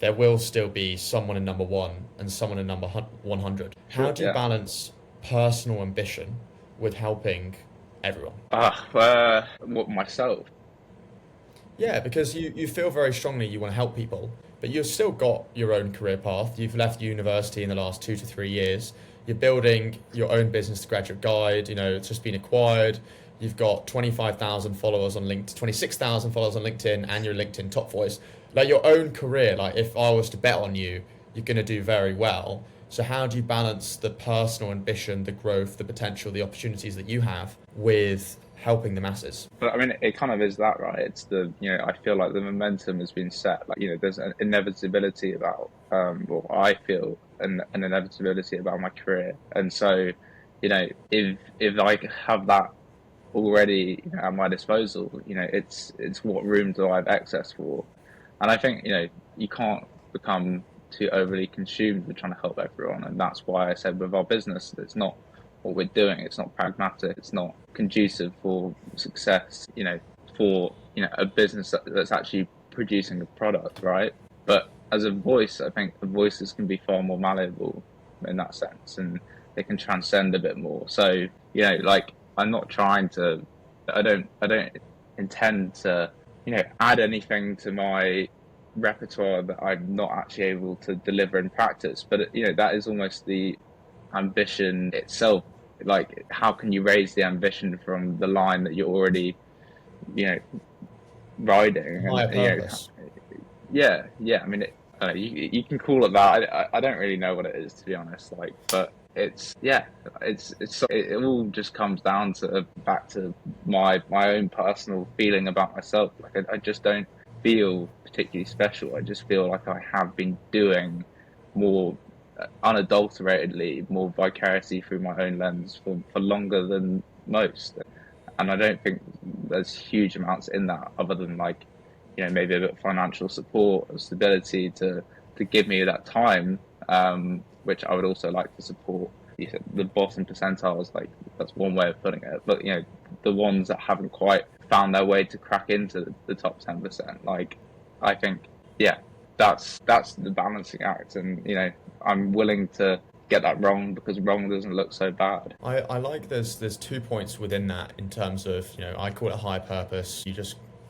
there will still be someone in number one and someone in number 100. How do you balance personal ambition with helping everyone? What, myself? Yeah, because you feel very strongly you want to help people, but you've still got your own career path. You've left university in the last 2 to 3 years. You're building your own business, the Graduate Guide. It's just been acquired. You've got 25,000 followers on LinkedIn, 26,000 followers on LinkedIn, and your LinkedIn top voice. Like, your own career, like, if I was to bet on you, you're going to do very well. So how do you balance the personal ambition, the growth, the potential, the opportunities that you have with helping the masses? But I mean, it kind of is that, right? It's I feel like the momentum has been set. Like, there's an inevitability about, I feel an inevitability about my career. And so, if I have that already, at my disposal, it's what room do I have access for? And I think, you can't become too overly consumed with trying to help everyone. And that's why I said with our business, it's not what we're doing. It's not pragmatic. It's not conducive for success, for, a business that's actually producing a product, right? But as a voice, I think the voices can be far more malleable in that sense, and they can transcend a bit more. So, like, I'm not trying to, I don't intend to, add anything to my repertoire that I'm not actually able to deliver in practice. But, that is almost the ambition itself. Like, how can you raise the ambition from the line that you're already, riding? Higher purpose. I mean, you can call it that. I don't really know what it is, to be honest. Like, but it all just comes down to back to my own personal feeling about myself. Like, I just don't feel particularly special. I just feel like I have been doing more unadulteratedly, more vicariously through my own lens for longer than most. And I don't think there's huge amounts in that, other than, like, maybe a bit of financial support or stability to give me that time, which I would also like to support. The bottom percentiles, like, that's one way of putting it. But, the ones that haven't quite found their way to crack into the top 10%, like, I think, that's the balancing act. And, I'm willing to get that wrong, because wrong doesn't look so bad. I like there's 2 points within that, in terms of, I call it high purpose.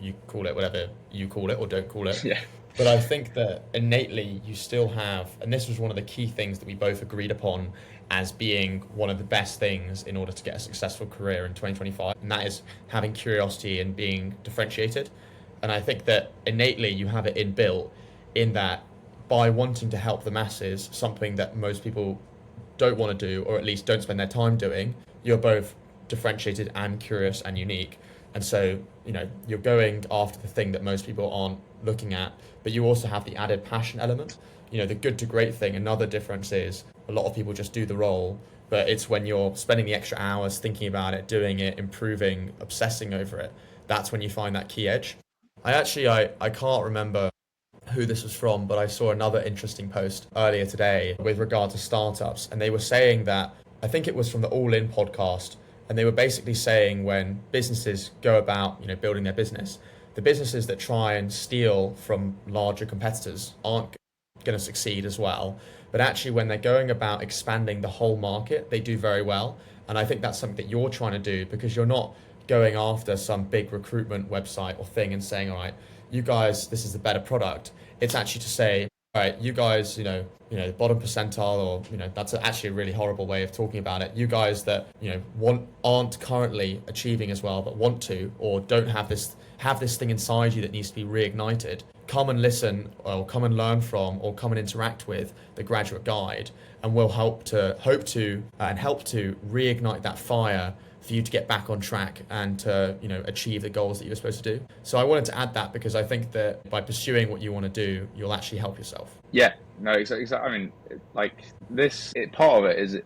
You call it whatever you call it or don't call it. Yeah. But I think that innately you still have, and this was one of the key things that we both agreed upon as being one of the best things in order to get a successful career in 2025, and that is having curiosity and being differentiated. And I think that innately you have it inbuilt in that by wanting to help the masses, something that most people don't want to do, or at least don't spend their time doing, you're both differentiated and curious and unique. And so, you're going after the thing that most people aren't looking at, but you also have the added passion element. The good to great thing. Another difference is a lot of people just do the role, but it's when you're spending the extra hours thinking about it, doing it, improving, obsessing over it, that's when you find that key edge. I can't remember who this was from, but I saw another interesting post earlier today with regard to startups, and they were saying that, I think it was from the All In podcast, and they were basically saying when businesses go about, building their business, the businesses that try and steal from larger competitors aren't going to succeed as well. But actually, when they're going about expanding the whole market, they do very well. And I think that's something that you're trying to do, because you're not going after some big recruitment website or thing and saying, all right, you guys, this is the better product. It's actually to say, all right, you guys, bottom percentile, or, that's actually a really horrible way of talking about it. You guys that, aren't currently achieving as well, but want to, or don't have this thing inside you that needs to be reignited. Come and listen, or come and learn from, or come and interact with the graduate guide, and we'll hope to reignite that fire for you to get back on track and to achieve the goals that you're supposed to do. So I wanted to add that, because I think that by pursuing what you want to do, you'll actually help yourself. Yeah, no, exactly. I mean, part of it is,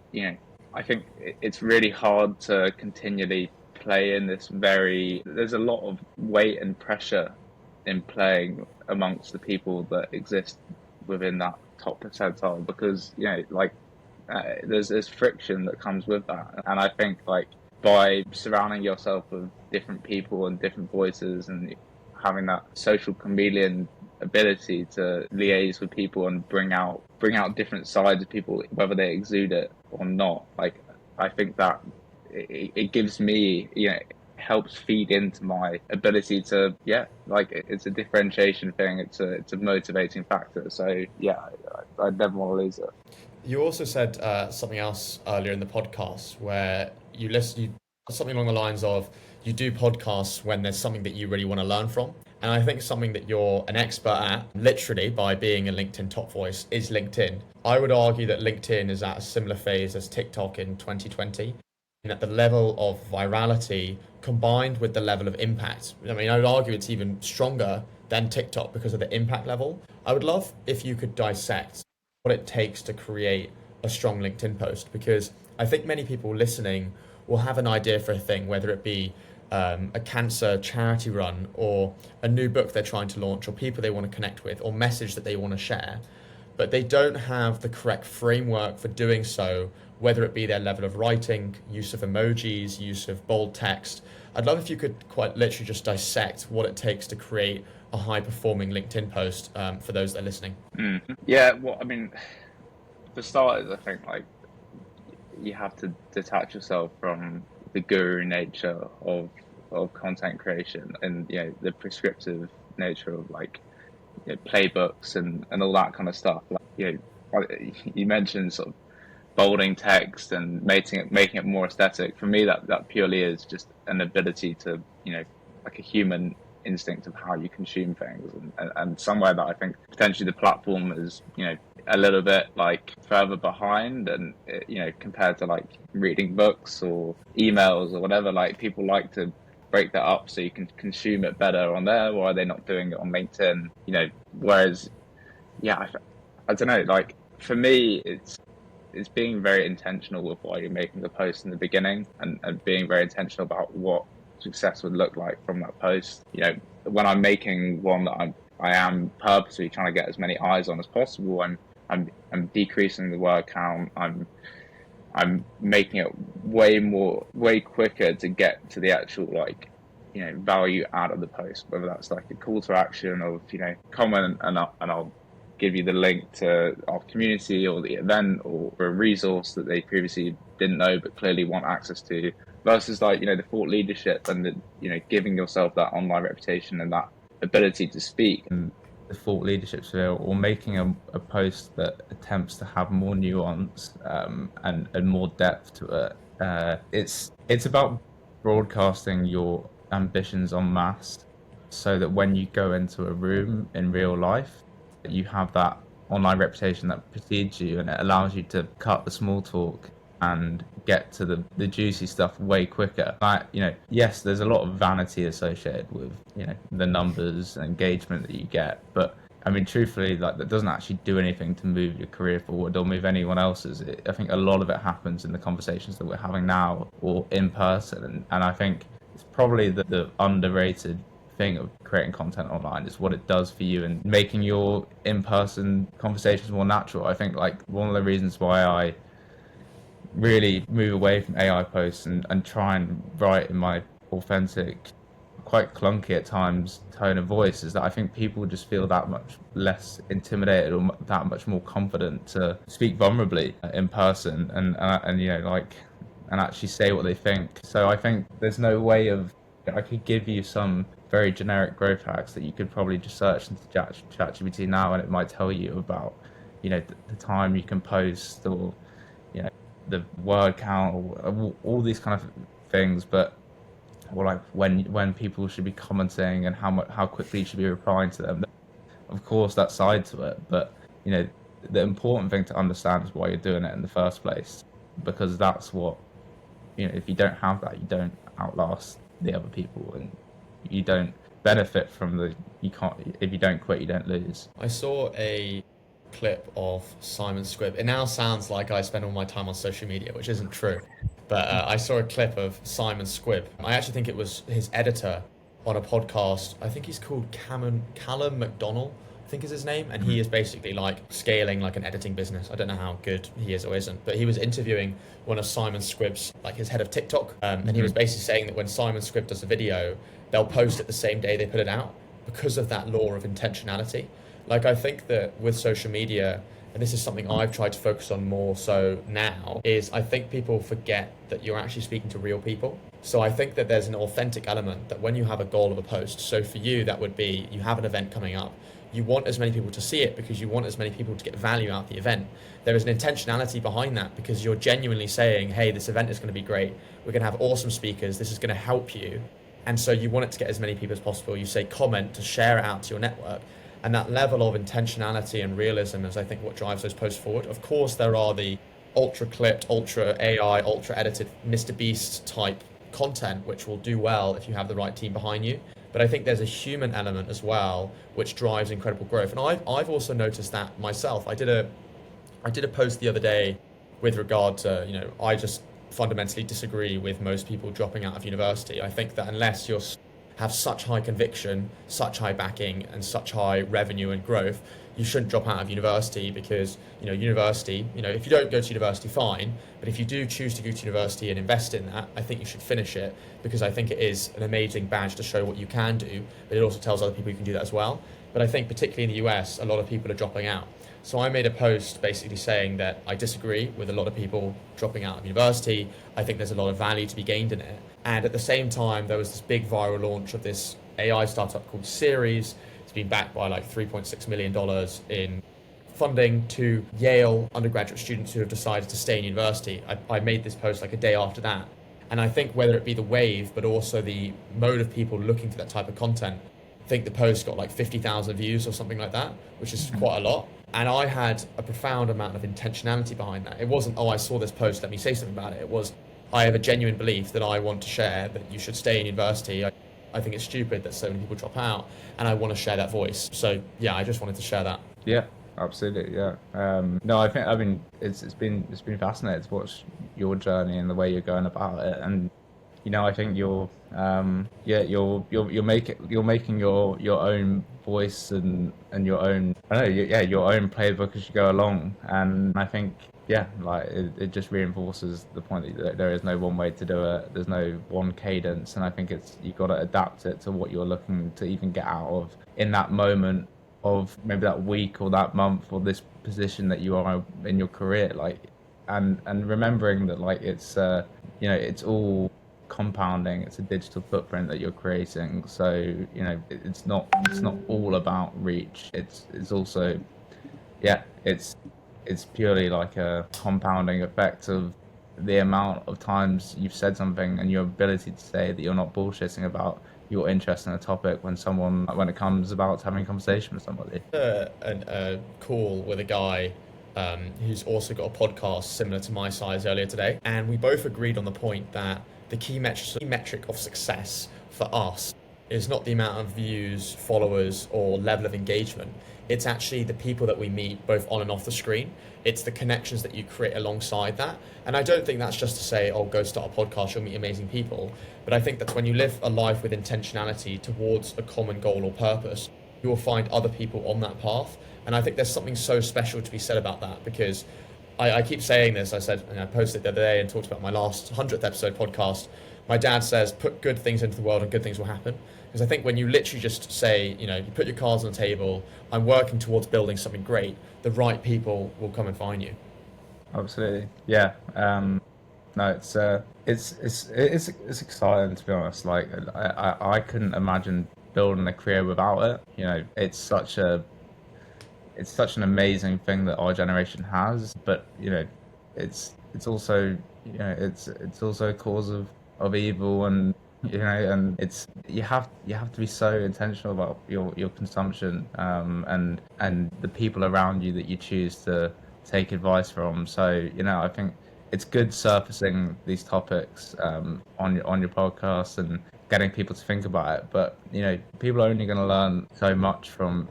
I think it's really hard to continually play in this there's a lot of weight and pressure in playing amongst the people that exist within that top percentile, because, there's friction that comes with that. And I think, by surrounding yourself with different people and different voices, and having that social chameleon ability to liaise with people and bring out different sides of people, whether they exude it or not, I think that it gives me, helps feed into my ability to, it's a differentiation thing. It's a motivating factor. So I never want to lose it. You also said something else earlier in the podcast where you something along the lines of, you do podcasts when there's something that you really want to learn from. And I think something that you're an expert at, literally by being a LinkedIn top voice, is LinkedIn. I would argue that LinkedIn is at a similar phase as TikTok in 2020, and at the level of virality combined with the level of impact. I mean, I would argue it's even stronger than TikTok because of the impact level. I would love if you could dissect what it takes to create a strong LinkedIn post, because I think many people listening will have an idea for a thing, whether it be a cancer charity run, or a new book they're trying to launch, or people they want to connect with, or message that they want to share, but they don't have the correct framework for doing so, whether it be their level of writing, use of emojis, use of bold text. I'd love if you could quite literally just dissect what it takes to create a high-performing LinkedIn post for those that are listening. Yeah, well, I mean, for starters, I think you have to detach yourself from the guru nature of content creation, and the prescriptive nature of playbooks and all that kind of stuff. You mentioned sort of bolding text and making it more aesthetic. For me, that purely is just an ability to a human instinct of how you consume things, and somewhere that I think potentially the platform is a little bit further behind, and compared to reading books or emails or whatever, people like to break that up so you can consume it better on there. Why are they not doing it on LinkedIn? Whereas I don't know, for me it's being very intentional with why you're making the post in the beginning, and being very intentional about what success would look like from that post. When I'm making one that I am purposely trying to get as many eyes on as possible, I'm decreasing the word count. I'm making it way quicker to get to the actual value out of the post, whether that's a call to action of comment and I'll give you the link to our community or the event or a resource that they previously didn't know but clearly want access to, versus the thought leadership and the giving yourself that online reputation and that ability to speak. And the thought leadership sphere, or making a post that attempts to have more nuance and more depth to it. It's about broadcasting your ambitions en masse, so that when you go into a room in real life, you have that online reputation that precedes you, and it allows you to cut the small talk and get to the juicy stuff way quicker. Like, yes, there's a lot of vanity associated with, the numbers and engagement that you get, but I mean, truthfully, like, that doesn't actually do anything to move your career forward or move anyone else's. I think a lot of it happens in the conversations that we're having now or in person, and I think it's probably the underrated thing of creating content online is what it does for you and making your in-person conversations more natural. I think, like, one of the reasons why I really move away from AI posts and try and write in my authentic, quite clunky at times tone of voice is that I think people just feel that much less intimidated or that much more confident to speak vulnerably in person and and actually say what they think. So I think there's no way of, I could give you some very generic growth hacks that you could probably just search into ChatGPT now, and it might tell you about, the time you can post, or, the word count, or all these kind of things. But, or like when people should be commenting and how quickly you should be replying to them. Of course, that side to it, but the important thing to understand is why you're doing it in the first place, because that's what, if you don't have that, you don't outlast the other people, and you don't benefit from if you don't quit, you don't lose. I saw a clip of Simon Squibb. It now sounds like I spend all my time on social media, which isn't true. But I saw a clip of Simon Squibb. I actually think it was his editor on a podcast. I think he's called Callum McDonnell, I think is his name. And he is basically like scaling like an editing business. I don't know how good he is or isn't, but he was interviewing one of Simon Squibb's, like his head of TikTok. And he was basically saying that when Simon Squibb does a video, they'll post it the same day they put it out because of that law of intentionality. Like, I think that with social media, and this is something I've tried to focus on more so now, is I think people forget that you're actually speaking to real people. So I think that there's an authentic element that when you have a goal of a post, so for you, that would be you have an event coming up. You want as many people to see it because you want as many people to get value out of the event. There is an intentionality behind that because you're genuinely saying, hey, this event is going to be great. We're going to have awesome speakers. This is going to help you. And so you want it to get as many people as possible. You say comment to share it out to your network. And that level of intentionality and realism is, I think, what drives those posts forward. Of course, there are the ultra clipped, ultra AI, ultra edited, Mr. Beast type content, which will do well if you have the right team behind you. But I think there's a human element as well, which drives incredible growth. And I've also noticed that myself. I did a post the other day with regard to, I just fundamentally disagree with most people dropping out of university. I think that unless you're have such high conviction, such high backing, and such high revenue and growth, you shouldn't drop out of university because, university, if you don't go to university, fine. But if you do choose to go to university and invest in that, I think you should finish it because I think it is an amazing badge to show what you can do, but it also tells other people you can do that as well. But I think particularly in the US, a lot of people are dropping out. So I made a post basically saying that I disagree with a lot of people dropping out of university. I think there's a lot of value to be gained in it. And at the same time, there was this big viral launch of this AI startup called Series. It's been backed by like $3.6 million in funding to Yale undergraduate students who have decided to stay in university. I made this post like a day after that. And I think whether it be the wave, but also the mode of people looking for that type of content, I think the post got like 50,000 views or something like that, which is quite a lot. And I had a profound amount of intentionality behind that. It wasn't, I saw this post, let me say something about it. It was, I have a genuine belief that I want to share that you should stay in university. I think it's stupid that so many people drop out, and I want to share that voice. So yeah, I just wanted to share that. Yeah, absolutely. Yeah. No, I mean, it's been fascinating to watch your journey and the way you're going about it, and I think you're making your own voice and your own, I don't know, your own playbook as you go along. And I think, like it just reinforces the point that there is no one way to do it. There's no one cadence, and I think you've got to adapt it to what you're looking to even get out of in that moment of maybe that week or that month or this position that you are in your career. Like, and remembering that, like, it's it's all compounding, it's a digital footprint that you're creating. So, you know, it's not all about reach. It's also, yeah, it's purely like a compounding effect of the amount of times you've said something and your ability to say that you're not bullshitting about your interest in a topic when it comes about having a conversation with somebody. A call with a guy who's also got a podcast similar to my size earlier today, and we both agreed on the point that the key metric of success for us is not the amount of views, followers, or level of engagement. It's actually the people that we meet both on and off the screen. It's the connections that you create alongside that. And I don't think that's just to say, oh, go start a podcast, you'll meet amazing people. But I think that when you live a life with intentionality towards a common goal or purpose, you will find other people on that path. And I think there's something so special to be said about that, because I keep saying this. I said, and I posted the other day and talked about my last 100th episode podcast. My dad says, put good things into the world and good things will happen. Because I think when you literally just say, you know, you put your cards on the table, I'm working towards building something great, the right people will come and find you. Absolutely. Yeah. No, it's exciting, to be honest. Like I couldn't imagine building a career without it. You know, it's such an amazing thing that our generation has, but you know, it's also, you know, it's also a cause of evil, and you know, and it's you have to be so intentional about your consumption, and the people around you that you choose to take advice from. So, you know, I think it's good surfacing these topics on your podcast and getting people to think about it. But you know, people are only going to learn so much from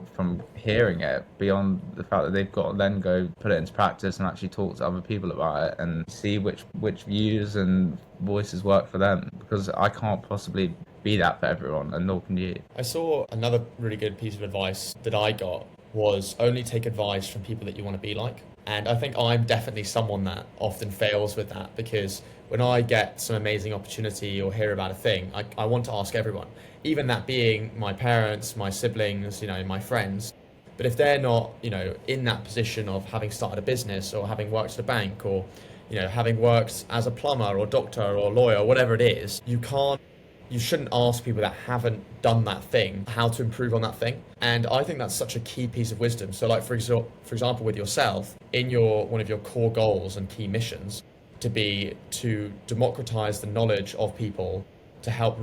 hearing it, beyond the fact that they've got to then go put it into practice and actually talk to other people about it and see which views and voices work for them. Because I can't possibly be that for everyone, and nor can you. I saw another really good piece of advice that I got was only take advice from people that you want to be like. And I think I'm definitely someone that often fails with that, because when I get some amazing opportunity or hear about a thing, I want to ask everyone, even that being my parents, my siblings, you know, my friends. But if they're not, you know, in that position of having started a business or having worked at a bank or, you know, having worked as a plumber or doctor or lawyer or whatever it is, you shouldn't ask people that haven't done that thing how to improve on that thing. And I think that's such a key piece of wisdom. So like, for example, with yourself, in one of your core goals and key missions to be to democratize the knowledge of people, to help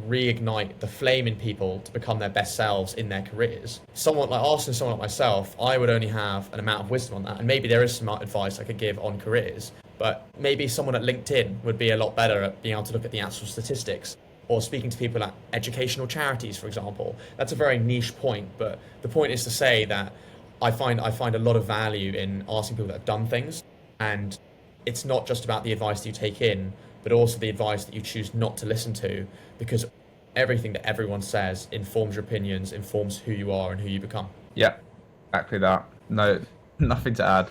reignite the flame in people to become their best selves in their careers. Someone like myself, I would only have an amount of wisdom on that. And maybe there is some advice I could give on careers, but maybe someone at LinkedIn would be a lot better at being able to look at the actual statistics, or speaking to people at educational charities, for example. That's a very niche point, but the point is to say that I find a lot of value in asking people that have done things, and it's not just about the advice that you take in, but also the advice that you choose not to listen to, because everything that everyone says informs your opinions, informs who you are and who you become. Yeah, exactly that. No, nothing to add.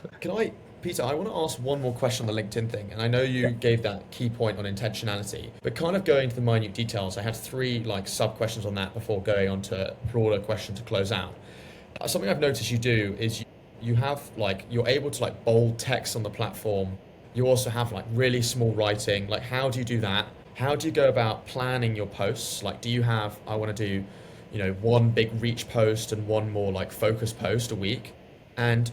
Peter, I want to ask one more question on the LinkedIn thing. And I know you gave that key point on intentionality, but kind of going into the minute details, I had 3 like sub questions on that before going on to a broader question to close out. Something I've noticed you do is you have like, you're able to like bold text on the platform. You also have like really small writing. Like, how do you do that? How do you go about planning your posts? Like, do you have, I want to do, you know, one big reach post and one more like focus post a week? And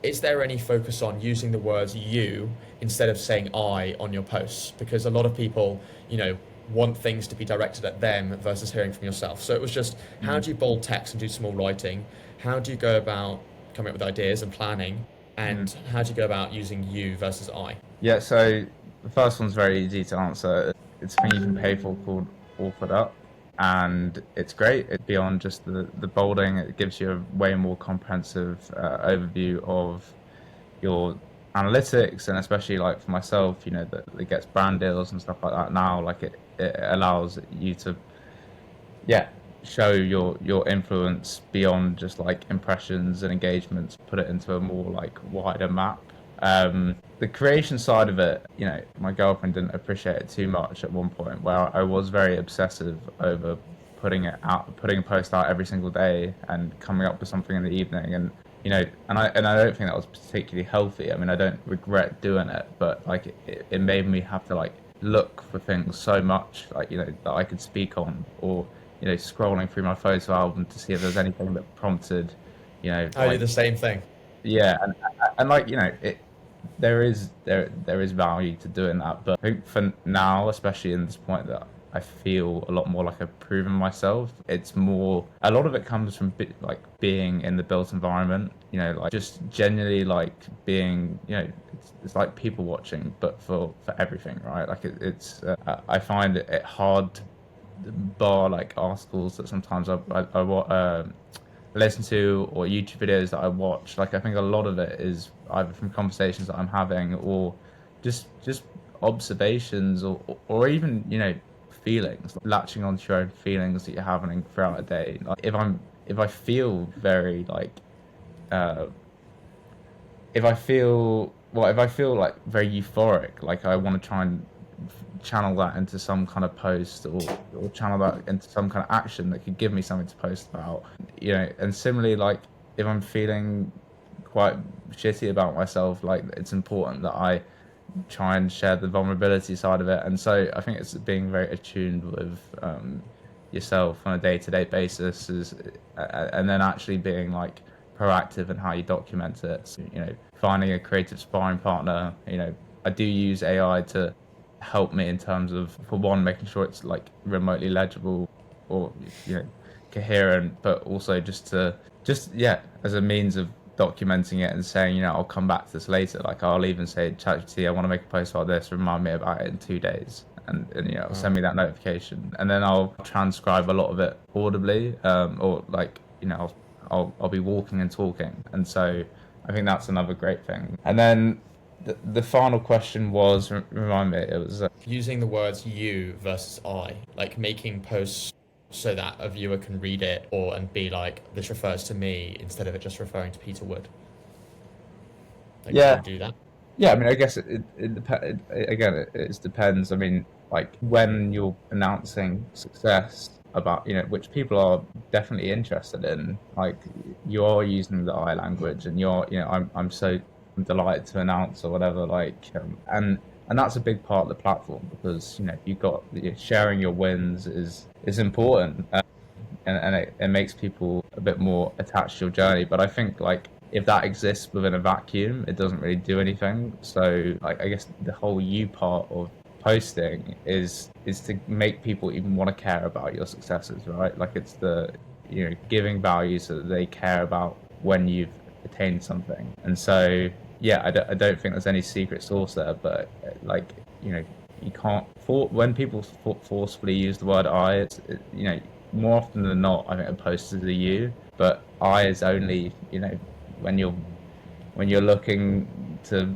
is there any focus on using the words you instead of saying I on your posts? Because a lot of people, you know, want things to be directed at them versus hearing from yourself. So it was just, how do you bold text and do small writing? How do you go about coming up with ideas and planning? And how do you go about using you versus I? Yeah, so the first one's very easy to answer. It's a thing you can pay for called Authored Up, and it's great. It's beyond just the bolding. It gives you a way more comprehensive overview of your analytics, and especially like for myself, you know, that it gets brand deals and stuff like that now. Like it allows you to, show your influence beyond just like impressions and engagements, put it into a more like wider map. The creation side of it, you know, my girlfriend didn't appreciate it too much at one point, where I was very obsessive over putting a post out every single day and coming up with something in the evening, and you know, and I don't think that was particularly healthy. I mean, I don't regret doing it, but like it made me have to like look for things so much, like, that I could speak on, or, scrolling through my photo album to see if there's anything that prompted, I do like, the same thing. yeah, and like, there is value to doing that, but I think for now, especially in this point that I feel a lot more like I've proven myself, it's more, a lot of it comes from like being in the built environment, like just genuinely like being, it's like people watching, but for everything, right? Like I find it hard to bar like articles that sometimes I listen to, or YouTube videos that I watch. Like, I think a lot of it is either from conversations that I'm having, or just observations, or even feelings, like latching onto your own feelings that you're having throughout a day. Like, if I feel very like uh if I feel like very euphoric, like I want to try and channel that into some kind of post, or channel that into some kind of action that could give me something to post about. And similarly, like if I'm feeling quite shitty about myself, like it's important that I try and share the vulnerability side of it. And so I think it's being very attuned with yourself on a day-to-day basis, and then actually being like proactive in how you document it. So, finding a creative sparring partner. I do use AI to help me in terms of, for one, making sure it's like remotely legible, or coherent, but also just as a means of documenting it and saying, I'll come back to this later. Like, I'll even say, ChatGPT, I want to make a post about this, remind me about it in 2 days, and send me that notification, and then I'll transcribe a lot of it audibly, or like, I'll be walking and talking. And so I think that's another great thing. And then the final question was, remind me, it was Using the words you versus I, like making posts so that a viewer can read it and be like, this refers to me, instead of it just referring to Peter Wood. Like, yeah. can you do that? Yeah, I mean, I guess again, it depends. I mean, like when you're announcing success about, which people are definitely interested in, like you're using the I language, and I'm delighted to announce, or whatever, like, and that's a big part of the platform, because you've got sharing your wins is important, and it makes people a bit more attached to your journey. But I think, like, if that exists within a vacuum, it doesn't really do anything. So, like, I guess the whole you part of posting is to make people even want to care about your successes, right? Like, it's the giving value so that they care about when you've attained something. And so, yeah, I don't think there's any secret sauce there, but like, you can't when people forcefully use the word I, more often than not, I think a post is a you, but I is only, when you're looking to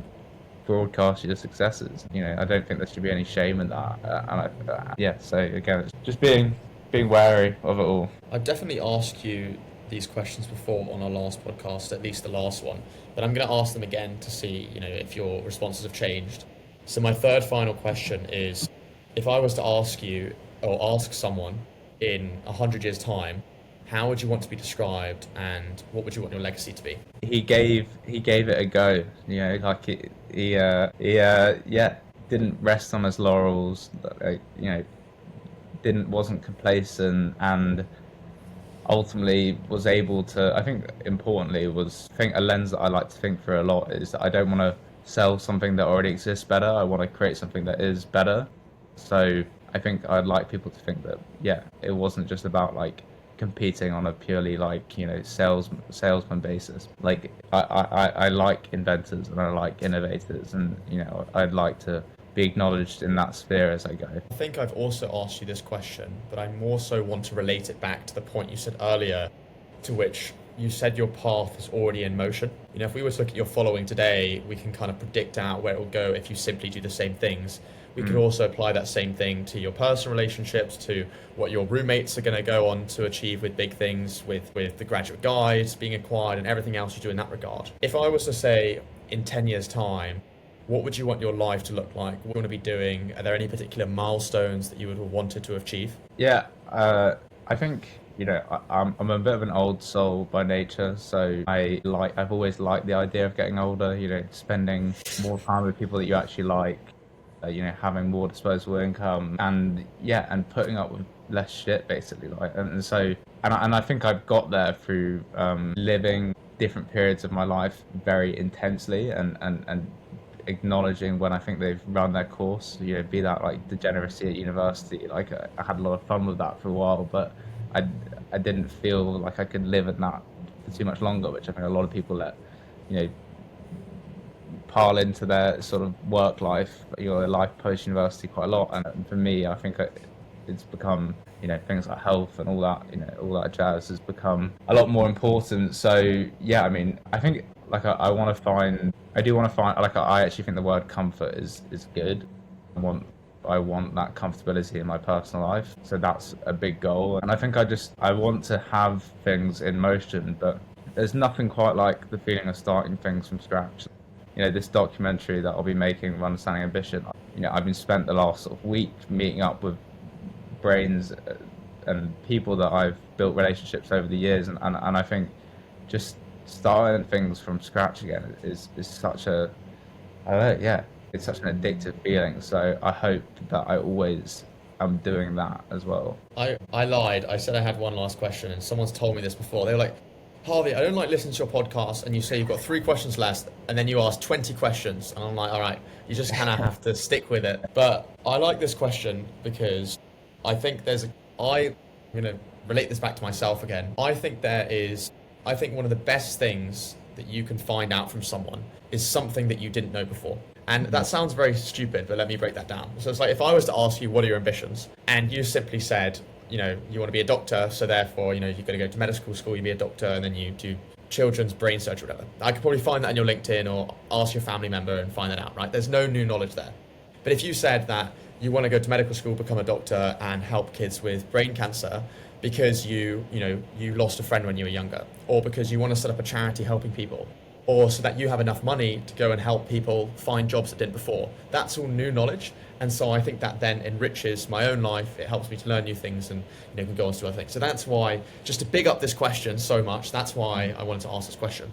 broadcast your successes. I don't think there should be any shame in that. Yeah. So again, it's just being wary of it all. I've definitely asked you these questions before on our last podcast, at least the last one, but I'm going to ask them again to see, if your responses have changed. So my third final question is, if I was to ask you, or ask someone in 100 years' time, how would you want to be described, and what would you want your legacy to be? He gave it a go. Like yeah, didn't rest on his laurels. Like, wasn't complacent, and ultimately was able to, I think importantly, I think a lens that I like to think through a lot is that I don't want to sell something that already exists better. I want to create something that is better. So I think I'd like people to think that, yeah, it wasn't just about like competing on a purely like, salesman basis. Like, I like inventors, and I like innovators, and I'd like to be acknowledged in that sphere as I go. I think I've also asked you this question, but I more so want to relate it back to the point you said earlier, to which you said your path is already in motion. If we were to look at your following today, we can kind of predict out where it will go if you simply do the same things. We could also apply that same thing to your personal relationships, to what your roommates are going to go on to achieve with big things, with the graduate guides being acquired, and everything else you do in that regard. If I was to say, in 10 years' time, what would you want your life to look like? What do you want to be doing? Are there any particular milestones that you would have wanted to achieve? Yeah, I think, I'm a bit of an old soul by nature, so I've always liked the idea of getting older, spending more time with people that you actually like, having more disposable income, and putting up with less shit basically. Like, and so, and I think I've got there through living different periods of my life very intensely, and acknowledging when I think they've run their course, be that like degeneracy at university. Like I had a lot of fun with that for a while, but I didn't feel like I could live in that for too much longer, which I think a lot of people let, pile into their sort of work life, life post university quite a lot. And for me, I think it's become, things like health and all that, all that jazz has become a lot more important. So yeah, I mean, I think like I do want to find, like I actually think the word comfort is good. I want that comfortability in my personal life. So that's a big goal. And I think I want to have things in motion, but there's nothing quite like the feeling of starting things from scratch. This documentary that I'll be making, Understanding Ambition, I've been spent the last sort of week meeting up with brains and people that I've built relationships over the years. And I think just starting things from scratch again is such a, it's such an addictive feeling. So I hope that I always am doing that as well. I lied. I said I had one last question, and someone's told me this before. They were like, Harvey, I don't like listening to your podcast and you say you've got 3 questions left and then you ask 20 questions. And I'm like, all right, you just kind of have to stick with it. But I like this question because I think I'm going to relate this back to myself again. I think one of the best things that you can find out from someone is something that you didn't know before. And that sounds very stupid, but let me break that down. So it's like, if I was to ask you, what are your ambitions? And you simply said, you want to be a doctor, so therefore, you're going to go to medical school, you be a doctor, and then you do children's brain surgery, whatever. I could probably find that on your LinkedIn or ask your family member and find that out, right? There's no new knowledge there. But if you said that you want to go to medical school, become a doctor, and help kids with brain cancer because you lost a friend when you were younger, or because you want to set up a charity helping people, or so that you have enough money to go and help people find jobs that didn't before, that's all new knowledge. And so I think that then enriches my own life. It helps me to learn new things and can go on to other things. So that's why, just to big up this question so much, that's why I wanted to ask this question.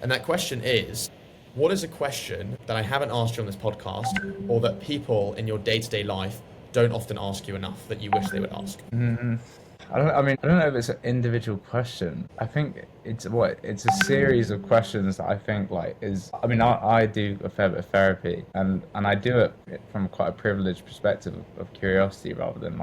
And that question is, what is a question that I haven't asked you on this podcast, or that people in your day-to-day life don't often ask you enough that you wish they would ask? I don't know if it's an individual question. I think it's a series of questions that I think I do a fair bit of therapy, and I do it from quite a privileged perspective of curiosity rather than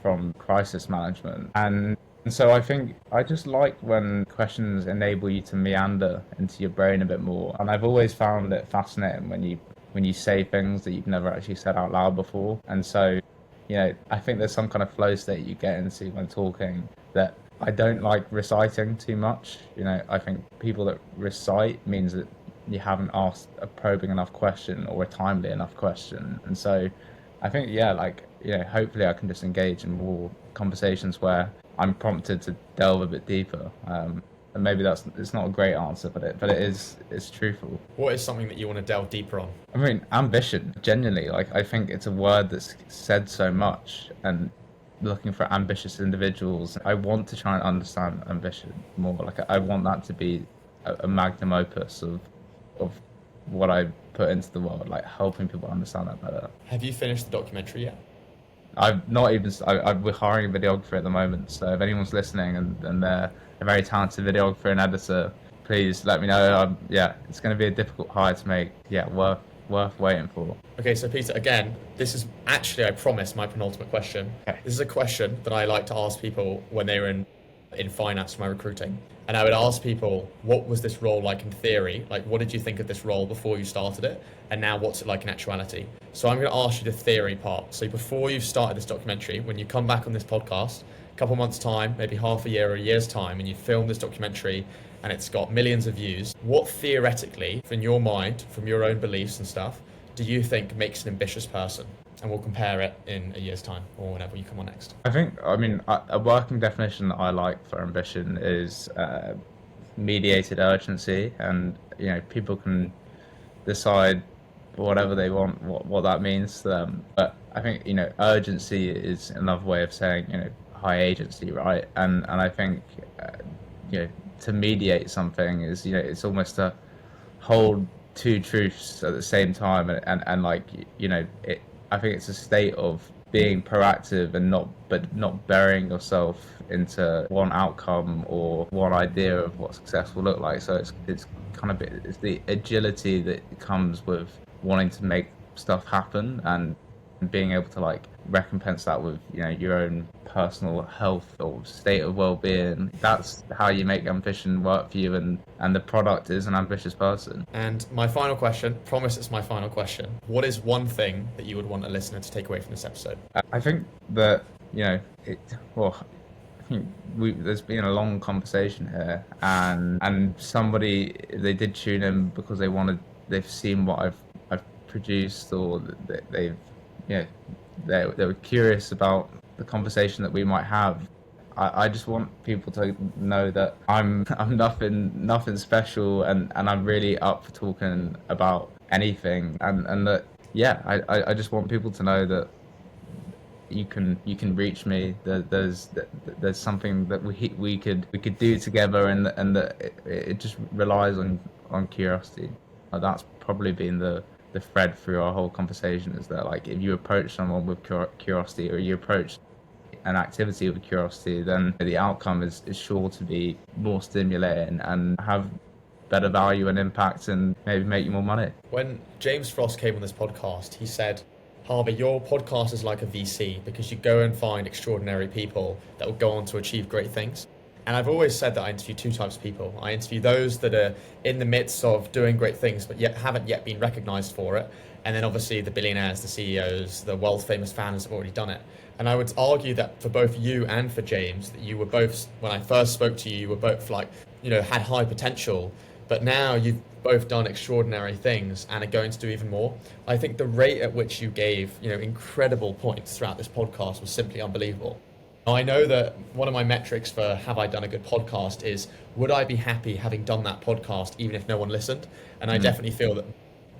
from crisis management. And so I think I just like when questions enable you to meander into your brain a bit more. And I've always found it fascinating when you say things that you've never actually said out loud before. And so I think there's some kind of flow state you get into when talking that I don't like reciting too much. I think people that recite means that you haven't asked a probing enough question or a timely enough question. And so I think, hopefully I can just engage in more conversations where I'm prompted to delve a bit deeper. And maybe it's not a great answer, but it's truthful. What is something that you want to delve deeper on? I mean, ambition, genuinely. I think it's a word that's said so much, and looking for ambitious individuals, I want to try and understand ambition more. I want that to be a magnum opus of what I put into the world, helping people understand that better. Have you finished the documentary yet? I've not even. We're hiring a videographer at the moment, so if anyone's listening and they're a very talented videographer and editor, please let me know. It's going to be a difficult hire to make. Worth waiting for. Okay, so Peter, again, this is actually, I promise, my penultimate question. Okay. This is a question that I like to ask people when they were in finance for my recruiting. And I would ask people, what was this role like in theory? What did you think of this role before you started it? And now what's it like in actuality? So I'm going to ask you the theory part. So before you've started this documentary, when you come back on this podcast, a couple months' time, maybe half a year or a year's time, and you film this documentary and it's got millions of views, what theoretically, in your mind, from your own beliefs and stuff, do you think makes an ambitious person? And we'll compare it in a year's time or whenever you come on next. A working definition that I like for ambition is mediated urgency, and people can decide whatever they want, what that means to them. But I think urgency is another way of saying high agency, right? And I think to mediate something is it's almost to hold two truths at the same time, and like, you know, I think it's a state of being proactive and not burying yourself into one outcome or one idea of what success will look like. So it's kind of, it's the agility that comes with wanting to make stuff happen and being able to like recompense that with, you know, your own personal health or state of well-being. That's how you make ambition work for you, and the product is an ambitious person. And my final question, promise it's my final question. What is one thing that you would want a listener to take away from this episode? I think that, you know, I think there's been a long conversation here, and somebody, they did tune in because they've seen what I've produced, or they've, you know, they were curious about the conversation that we might have. I just want people to know that I'm nothing special, and I'm really up for talking about anything, and that, yeah, I just want people to know that you can reach me. There's something that we could do together, and that it just relies on curiosity. That's probably been the thread through our whole conversation, is that like, if you approach someone with curiosity, or you approach an activity with curiosity, then the outcome is sure to be more stimulating and have better value and impact, and maybe make you more money. When James Frost came on this podcast, he said, Harvey, your podcast is like a VC because you go and find extraordinary people that will go on to achieve great things. And I've always said that I interview two types of people. I interview those that are in the midst of doing great things, but yet haven't yet been recognized for it. And then obviously the billionaires, the CEOs, the world famous founders have already done it. And I would argue that for both you and for James, that you were both, when I first spoke to you, you were both like, you know, had high potential, but now you've both done extraordinary things and are going to do even more. I think the rate at which you gave, you know, incredible points throughout this podcast was simply unbelievable. I know that one of my metrics for have I done a good podcast is, would I be happy having done that podcast even if no one listened? And I definitely feel that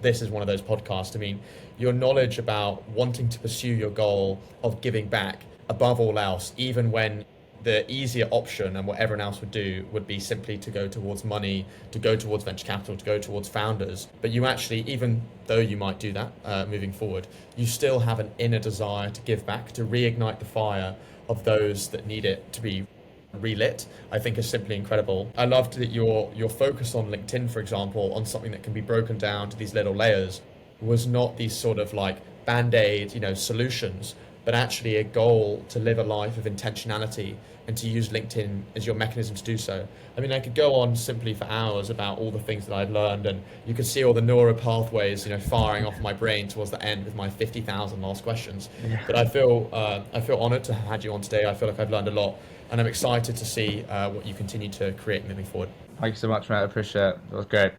this is one of those podcasts. I mean, your knowledge about wanting to pursue your goal of giving back above all else, even when the easier option and what everyone else would do would be simply to go towards money, to go towards venture capital, to go towards founders. But you actually, even though you might do that moving forward, you still have an inner desire to give back, to reignite the fire of those that need it to be relit. I think is simply incredible. I loved that your focus on LinkedIn, for example, on something that can be broken down to these little layers, was not these sort of like band-aid, you know, solutions, but actually a goal to live a life of intentionality and to use LinkedIn as your mechanism to do so. I mean, I could go on simply for hours about all the things that I've learned, and you could see all the neural pathways, you know, firing off my brain towards the end with my 50,000 last questions. Yeah. But I feel honored to have had you on today. I feel like I've learned a lot, and I'm excited to see what you continue to create moving forward. Thank you so much, mate. I appreciate it. It was great.